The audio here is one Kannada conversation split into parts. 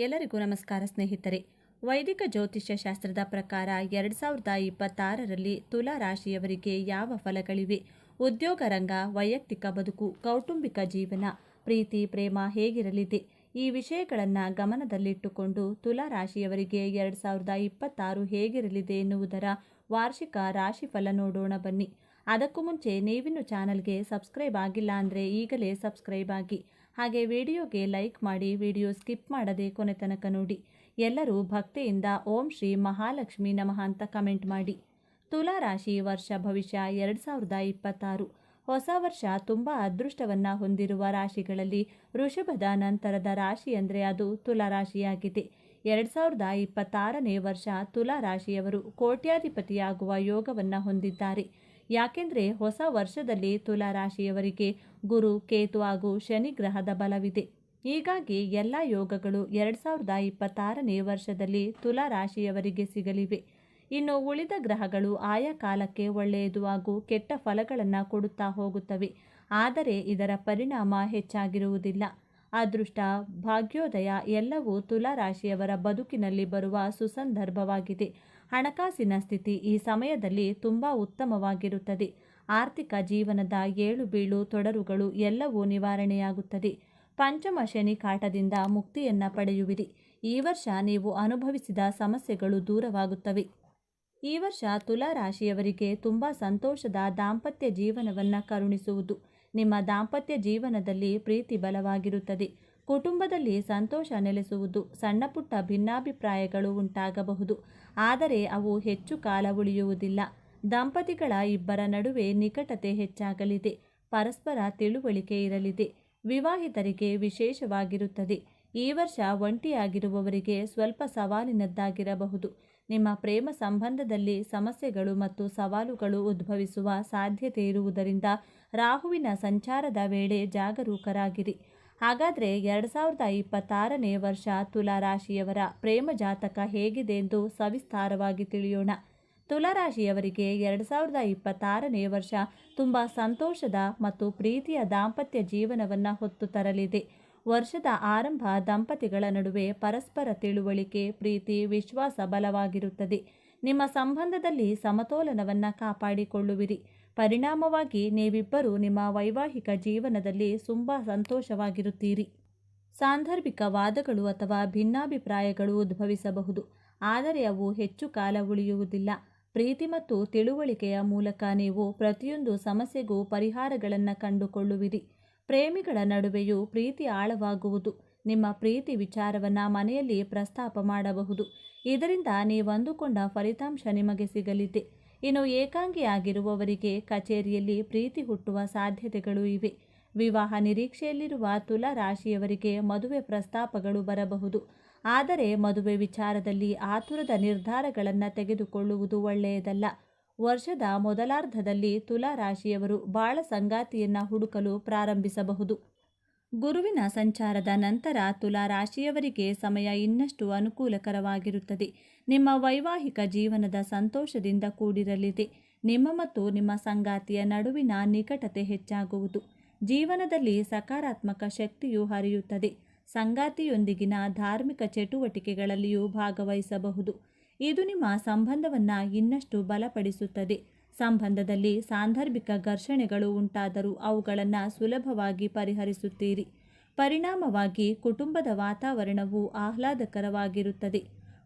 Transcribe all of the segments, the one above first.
ಎಲ್ಲರಿಗೂ ನಮಸ್ಕಾರ ಸ್ನೇಹಿತರೆ. ವೈದಿಕ ಜ್ಯೋತಿಷ್ಯ ಶಾಸ್ತ್ರದ ಪ್ರಕಾರ 2026ರಲ್ಲಿ ತುಲಾ ರಾಶಿಯವರಿಗೆ ಯಾವ ಫಲಗಳಿವೆ, ಉದ್ಯೋಗ ರಂಗ, ವೈಯಕ್ತಿಕ ಬದುಕು, ಕೌಟುಂಬಿಕ ಜೀವನ, ಪ್ರೀತಿ ಪ್ರೇಮ ಹೇಗಿರಲಿದೆ, ಈ ವಿಷಯಗಳನ್ನು ಗಮನದಲ್ಲಿಟ್ಟುಕೊಂಡು ತುಲಾ ರಾಶಿಯವರಿಗೆ 2026 ಹೇಗಿರಲಿದೆ ಎನ್ನುವುದರ ವಾರ್ಷಿಕ ರಾಶಿಫಲ ನೋಡೋಣ ಬನ್ನಿ. ಅದಕ್ಕೂ ಮುಂಚೆ ನೀವಿನ್ನು ಚಾನಲ್ಗೆ ಸಬ್ಸ್ಕ್ರೈಬ್ ಆಗಿಲ್ಲ ಅಂದರೆ ಈಗಲೇ ಸಬ್ಸ್ಕ್ರೈಬ್ ಆಗಿ, ಹಾಗೆ ವಿಡಿಯೋಗೆ ಲೈಕ್ ಮಾಡಿ, ವಿಡಿಯೋ ಸ್ಕಿಪ್ ಮಾಡದೆ ಕೊನೆ ತನಕ ನೋಡಿ. ಎಲ್ಲರೂ ಭಕ್ತಿಯಿಂದ ಓಂ ಶ್ರೀ ಮಹಾಲಕ್ಷ್ಮಿ ನಮಃ ಅಂತ ಕಮೆಂಟ್ ಮಾಡಿ. ತುಲಾ ರಾಶಿ ವರ್ಷ ಭವಿಷ್ಯ 2026 ಹೊಸ ವರ್ಷ ತುಂಬ ಅದೃಷ್ಟವನ್ನು ಹೊಂದಿರುವ ರಾಶಿಗಳಲ್ಲಿ ವೃಷಭದ ನಂತರದ ರಾಶಿ ಅಂದರೆ ಅದು ತುಲಾ ರಾಶಿಯಾಗಿದೆ. 2026ನೇ ವರ್ಷ ತುಲಾ ರಾಶಿಯವರು ಕೋಟ್ಯಾಧಿಪತಿಯಾಗುವ ಯೋಗವನ್ನು ಹೊಂದಿದ್ದಾರೆ. ಯಾಕೆಂದರೆ ಹೊಸ ವರ್ಷದಲ್ಲಿ ತುಲಾ ರಾಶಿಯವರಿಗೆ ಗುರು, ಕೇತು ಹಾಗೂ ಶನಿ ಗ್ರಹದ ಬಲವಿದೆ. ಹೀಗಾಗಿ ಎಲ್ಲ ಯೋಗಗಳು 2026ನೇ ವರ್ಷದಲ್ಲಿ ತುಲಾ ರಾಶಿಯವರಿಗೆ ಸಿಗಲಿವೆ. ಇನ್ನು ಉಳಿದ ಗ್ರಹಗಳು ಆಯಾ ಕಾಲಕ್ಕೆ ಒಳ್ಳೆಯದು ಹಾಗೂ ಕೆಟ್ಟ ಫಲಗಳನ್ನು ಕೊಡುತ್ತಾ ಹೋಗುತ್ತವೆ. ಆದರೆ ಇದರ ಪರಿಣಾಮ ಹೆಚ್ಚಾಗಿರುವುದಿಲ್ಲ. ಅದೃಷ್ಟ, ಭಾಗ್ಯೋದಯ ಎಲ್ಲವೂ ತುಲಾ ರಾಶಿಯವರ ಬದುಕಿನಲ್ಲಿ ಬರುವ ಸುಸಂದರ್ಭವಾಗಿದೆ. ಹಣಕಾಸಿನ ಸ್ಥಿತಿ ಈ ಸಮಯದಲ್ಲಿ ತುಂಬ ಉತ್ತಮವಾಗಿರುತ್ತದೆ. ಆರ್ಥಿಕ ಜೀವನದ ಏಳು ಬೀಳು ತೊಡರುಗಳು ಎಲ್ಲವೂ ನಿವಾರಣೆಯಾಗುತ್ತದೆ. ಪಂಚಮ ಶನಿ ಕಾಟದಿಂದ ಮುಕ್ತಿಯನ್ನು ಪಡೆಯುವಿರಿ. ಈ ವರ್ಷ ನೀವು ಅನುಭವಿಸಿದ ಸಮಸ್ಯೆಗಳು ದೂರವಾಗುತ್ತವೆ. ಈ ವರ್ಷ ತುಲಾ ರಾಶಿಯವರಿಗೆ ತುಂಬ ಸಂತೋಷದ ದಾಂಪತ್ಯ ಜೀವನವನ್ನು ಕರುಣಿಸುವುದು. ನಿಮ್ಮ ದಾಂಪತ್ಯ ಜೀವನದಲ್ಲಿ ಪ್ರೀತಿ ಬಲವಾಗಿರುತ್ತದೆ. ಕುಟುಂಬದಲ್ಲಿ ಸಂತೋಷ ನೆಲೆಸುವುದು. ಸಣ್ಣ ಪುಟ್ಟ ಭಿನ್ನಾಭಿಪ್ರಾಯಗಳು ಉಂಟಾಗಬಹುದು, ಆದರೆ ಅವು ಹೆಚ್ಚು ಕಾಲ ಉಳಿಯುವುದಿಲ್ಲ. ದಂಪತಿಗಳ ಇಬ್ಬರ ನಡುವೆ ನಿಕಟತೆ ಹೆಚ್ಚಾಗಲಿದೆ. ಪರಸ್ಪರ ತಿಳುವಳಿಕೆ ಇರಲಿದೆ. ವಿವಾಹಿತರಿಗೆ ವಿಶೇಷವಾಗಿರುತ್ತದೆ. ಈ ವರ್ಷ ಒಂಟಿಯಾಗಿರುವವರಿಗೆ ಸ್ವಲ್ಪ ಸವಾಲಿನದ್ದಾಗಿರಬಹುದು. ನಿಮ್ಮ ಪ್ರೇಮ ಸಂಬಂಧದಲ್ಲಿ ಸಮಸ್ಯೆಗಳು ಮತ್ತು ಸವಾಲುಗಳು ಉದ್ಭವಿಸುವ ಸಾಧ್ಯತೆ ಇರುವುದರಿಂದ ರಾಹುವಿನ ಸಂಚಾರದ ವೇಳೆ ಜಾಗರೂಕರಾಗಿರಿ. ಹಾಗಾದರೆ 2026ನೇ ವರ್ಷ ತುಲಾ ರಾಶಿಯವರ ಪ್ರೇಮ ಜಾತಕ ಹೇಗಿದೆ ಎಂದು ಸವಿಸ್ತಾರವಾಗಿ ತಿಳಿಯೋಣ. ತುಲಾ ರಾಶಿಯವರಿಗೆ 2026ನೇ ವರ್ಷ ತುಂಬ ಸಂತೋಷದ ಮತ್ತು ಪ್ರೀತಿಯ ದಾಂಪತ್ಯ ಜೀವನವನ್ನು ಹೊತ್ತು ತರಲಿದೆ. ವರ್ಷದ ಆರಂಭ ದಂಪತಿಗಳ ನಡುವೆ ಪರಸ್ಪರ ತಿಳುವಳಿಕೆ, ಪ್ರೀತಿ, ವಿಶ್ವಾಸ ಬಲವಾಗಿರುತ್ತದೆ. ನಿಮ್ಮ ಸಂಬಂಧದಲ್ಲಿ ಸಮತೋಲನವನ್ನು ಕಾಪಾಡಿಕೊಳ್ಳುವಿರಿ. ಪರಿಣಾಮವಾಗಿ ನೀವಿಬ್ಬರೂ ನಿಮ್ಮ ವೈವಾಹಿಕ ಜೀವನದಲ್ಲಿ ತುಂಬ ಸಂತೋಷವಾಗಿರುತ್ತೀರಿ. ಸಾಂದರ್ಭಿಕ ವಾದಗಳು ಅಥವಾ ಭಿನ್ನಾಭಿಪ್ರಾಯಗಳು ಉದ್ಭವಿಸಬಹುದು, ಆದರೆ ಅವು ಹೆಚ್ಚು ಕಾಲ ಉಳಿಯುವುದಿಲ್ಲ. ಪ್ರೀತಿ ಮತ್ತು ತಿಳುವಳಿಕೆಯ ಮೂಲಕ ನೀವು ಪ್ರತಿಯೊಂದು ಸಮಸ್ಯೆಗೂ ಪರಿಹಾರಗಳನ್ನು ಕಂಡುಕೊಳ್ಳುವಿರಿ. ಪ್ರೇಮಿಗಳ ನಡುವೆಯೂ ಪ್ರೀತಿ ಆಳವಾಗುವುದು. ನಿಮ್ಮ ಪ್ರೀತಿ ವಿಚಾರವನ್ನು ಮನೆಯಲ್ಲಿ ಪ್ರಸ್ತಾಪ ಮಾಡಬಹುದು. ಇದರಿಂದ ನೀವು ಅಂದುಕೊಂಡ ಫಲಿತಾಂಶ ನಿಮಗೆ ಸಿಗಲಿದೆ. ಇನ್ನು ಏಕಾಂಗಿಯಾಗಿರುವವರಿಗೆ ಕಚೇರಿಯಲ್ಲಿ ಪ್ರೀತಿ ಹುಟ್ಟುವ ಸಾಧ್ಯತೆಗಳು ಇವೆ. ವಿವಾಹ ನಿರೀಕ್ಷೆಯಲ್ಲಿರುವ ತುಲಾ ರಾಶಿಯವರಿಗೆ ಮದುವೆ ಪ್ರಸ್ತಾಪಗಳು ಬರಬಹುದು, ಆದರೆ ಮದುವೆ ವಿಚಾರದಲ್ಲಿ ಆತುರದ ನಿರ್ಧಾರಗಳನ್ನು ತೆಗೆದುಕೊಳ್ಳುವುದು ಒಳ್ಳೆಯದಲ್ಲ. ವರ್ಷದ ಮೊದಲಾರ್ಧದಲ್ಲಿ ತುಲಾ ರಾಶಿಯವರು ಬಾಳ ಸಂಗಾತಿಯನ್ನು ಹುಡುಕಲು ಪ್ರಾರಂಭಿಸಬಹುದು. ಗುರುವಿನ ಸಂಚಾರದ ನಂತರ ತುಲಾ ರಾಶಿಯವರಿಗೆ ಸಮಯ ಇನ್ನಷ್ಟು ಅನುಕೂಲಕರವಾಗಿರುತ್ತದೆ. ನಿಮ್ಮ ವೈವಾಹಿಕ ಜೀವನದ ಸಂತೋಷದಿಂದ ಕೂಡಿರಲಿದೆ. ನಿಮ್ಮ ಮತ್ತು ನಿಮ್ಮ ಸಂಗಾತಿಯ ನಡುವಿನ ನಿಕಟತೆ ಹೆಚ್ಚಾಗುವುದು. ಜೀವನದಲ್ಲಿ ಸಕಾರಾತ್ಮಕ ಶಕ್ತಿಯು ಹರಿಯುತ್ತದೆ. ಸಂಗಾತಿಯೊಂದಿಗಿನ ಧಾರ್ಮಿಕ ಚಟುವಟಿಕೆಗಳಲ್ಲಿಯೂ ಭಾಗವಹಿಸಬಹುದು. ಇದು ನಿಮ್ಮ ಸಂಬಂಧವನ್ನು ಇನ್ನಷ್ಟು ಬಲಪಡಿಸುತ್ತದೆ. ಸಂಬಂಧದಲ್ಲಿ ಸಾಂದರ್ಭಿಕ ಘರ್ಷಣೆಗಳು ಉಂಟಾದರೂ ಅವುಗಳನ್ನು ಸುಲಭವಾಗಿ ಪರಿಹರಿಸುತ್ತೀರಿ. ಪರಿಣಾಮವಾಗಿ ಕುಟುಂಬದ ವಾತಾವರಣವು ಆಹ್ಲಾದಕರವಾಗಿರುತ್ತದೆ.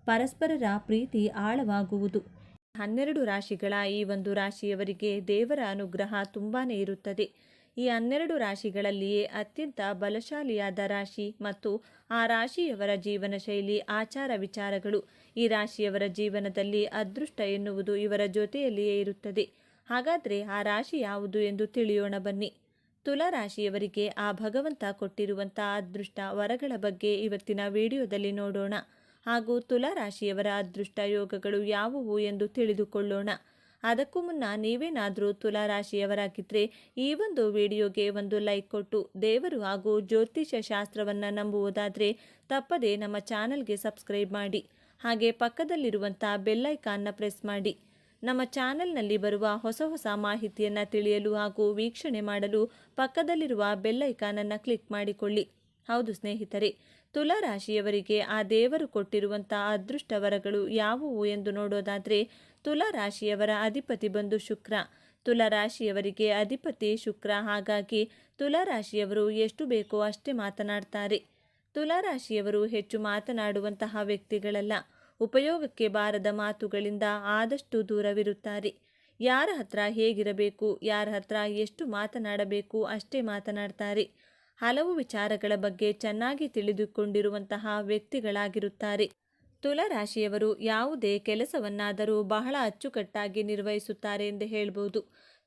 ಪರಸ್ಪರರ ಪ್ರೀತಿ ಆಳವಾಗುವುದು. 12 ರಾಶಿಗಳ ಈ ಒಂದು ರಾಶಿಯವರಿಗೆ ದೇವರ ಅನುಗ್ರಹ ತುಂಬಾ ಇರುತ್ತದೆ. ಈ 12 ರಾಶಿಗಳಲ್ಲಿಯೇ ಅತ್ಯಂತ ಬಲಶಾಲಿಯಾದ ರಾಶಿ ಮತ್ತು ಆ ರಾಶಿಯವರ ಜೀವನ ಶೈಲಿ, ಆಚಾರ ವಿಚಾರಗಳು, ಈ ರಾಶಿಯವರ ಜೀವನದಲ್ಲಿ ಅದೃಷ್ಟ ಎನ್ನುವುದು ಇವರ ಜೊತೆಯಲ್ಲಿಯೇ ಇರುತ್ತದೆ. ಹಾಗಾದರೆ ಆ ರಾಶಿ ಯಾವುದು ಎಂದು ತಿಳಿಯೋಣ ಬನ್ನಿ. ತುಲಾ ರಾಶಿಯವರಿಗೆ ಆ ಭಗವಂತ ಕೊಟ್ಟಿರುವಂಥ ಅದೃಷ್ಟ ವರಗಳ ಬಗ್ಗೆ ಇವತ್ತಿನ ವಿಡಿಯೋದಲ್ಲಿ ನೋಡೋಣ. ಹಾಗೂ ತುಲಾ ರಾಶಿಯವರ ಅದೃಷ್ಟ ಯೋಗಗಳು ಯಾವುವು ಎಂದು ತಿಳಿದುಕೊಳ್ಳೋಣ. ಅದಕ್ಕೂ ಮುನ್ನ ನೀವೇನಾದರೂ ತುಲಾ ರಾಶಿಯವರಾಗಿದ್ದರೆ ಈ ಒಂದು ವಿಡಿಯೋಗೆ ಒಂದು ಲೈಕ್ ಕೊಟ್ಟು, ದೇವರು ಹಾಗೂ ಜ್ಯೋತಿಷ್ಯ ಶಾಸ್ತ್ರವನ್ನು ನಂಬುವುದಾದರೆ ತಪ್ಪದೆ ನಮ್ಮ ಚಾನಲ್ಗೆ ಸಬ್ಸ್ಕ್ರೈಬ್ ಮಾಡಿ. ಹಾಗೆ ಪಕ್ಕದಲ್ಲಿರುವಂಥ ಬೆಲ್ಲೈಕಾನ್ನ ಪ್ರೆಸ್ ಮಾಡಿ. ನಮ್ಮ ಚಾನೆಲ್ನಲ್ಲಿ ಬರುವ ಹೊಸ ಮಾಹಿತಿಯನ್ನು ತಿಳಿಯಲು ಹಾಗೂ ವೀಕ್ಷಣೆ ಮಾಡಲು ಪಕ್ಕದಲ್ಲಿರುವ ಬೆಲ್ಲೈಕಾನನ್ನು ಕ್ಲಿಕ್ ಮಾಡಿಕೊಳ್ಳಿ. ಹೌದು ಸ್ನೇಹಿತರೆ, ತುಲಾ ರಾಶಿಯವರಿಗೆ ಆ ದೇವರು ಕೊಟ್ಟಿರುವಂಥ ಅದೃಷ್ಟ ವರಗಳು ಯಾವುವು ಎಂದು ನೋಡೋದಾದರೆ, ತುಲಾ ರಾಶಿಯವರ ಅಧಿಪತಿ ಬಂದು ಶುಕ್ರ. ತುಲಾ ರಾಶಿಯವರಿಗೆ ಅಧಿಪತಿ ಶುಕ್ರ. ಹಾಗಾಗಿ ತುಲಾ ರಾಶಿಯವರು ಎಷ್ಟು ಬೇಕೋ ಅಷ್ಟೇ ಮಾತನಾಡ್ತಾರೆ. ತುಲಾ ರಾಶಿಯವರು ಹೆಚ್ಚು ಮಾತನಾಡುವಂತಹ ವ್ಯಕ್ತಿಗಳಲ್ಲ. ಉಪಯೋಗಕ್ಕೆ ಬಾರದ ಮಾತುಗಳಿಂದ ಆದಷ್ಟು ದೂರವಿರುತ್ತಾರೆ. ಯಾರ ಹತ್ರ ಹೇಗಿರಬೇಕು, ಯಾರ ಹತ್ರ ಎಷ್ಟು ಮಾತನಾಡಬೇಕು ಅಷ್ಟೇ ಮಾತನಾಡ್ತಾರೆ. ಹಲವು ವಿಚಾರಗಳ ಬಗ್ಗೆ ಚೆನ್ನಾಗಿ ತಿಳಿದುಕೊಂಡಿರುವಂತಹ ವ್ಯಕ್ತಿಗಳಾಗಿರುತ್ತಾರೆ. ತುಲಾ ರಾಶಿಯವರು ಯಾವುದೇ ಕೆಲಸವನ್ನಾದರೂ ಬಹಳ ಅಚ್ಚುಕಟ್ಟಾಗಿ ನಿರ್ವಹಿಸುತ್ತಾರೆ ಎಂದು ಹೇಳ್ಬೋದು.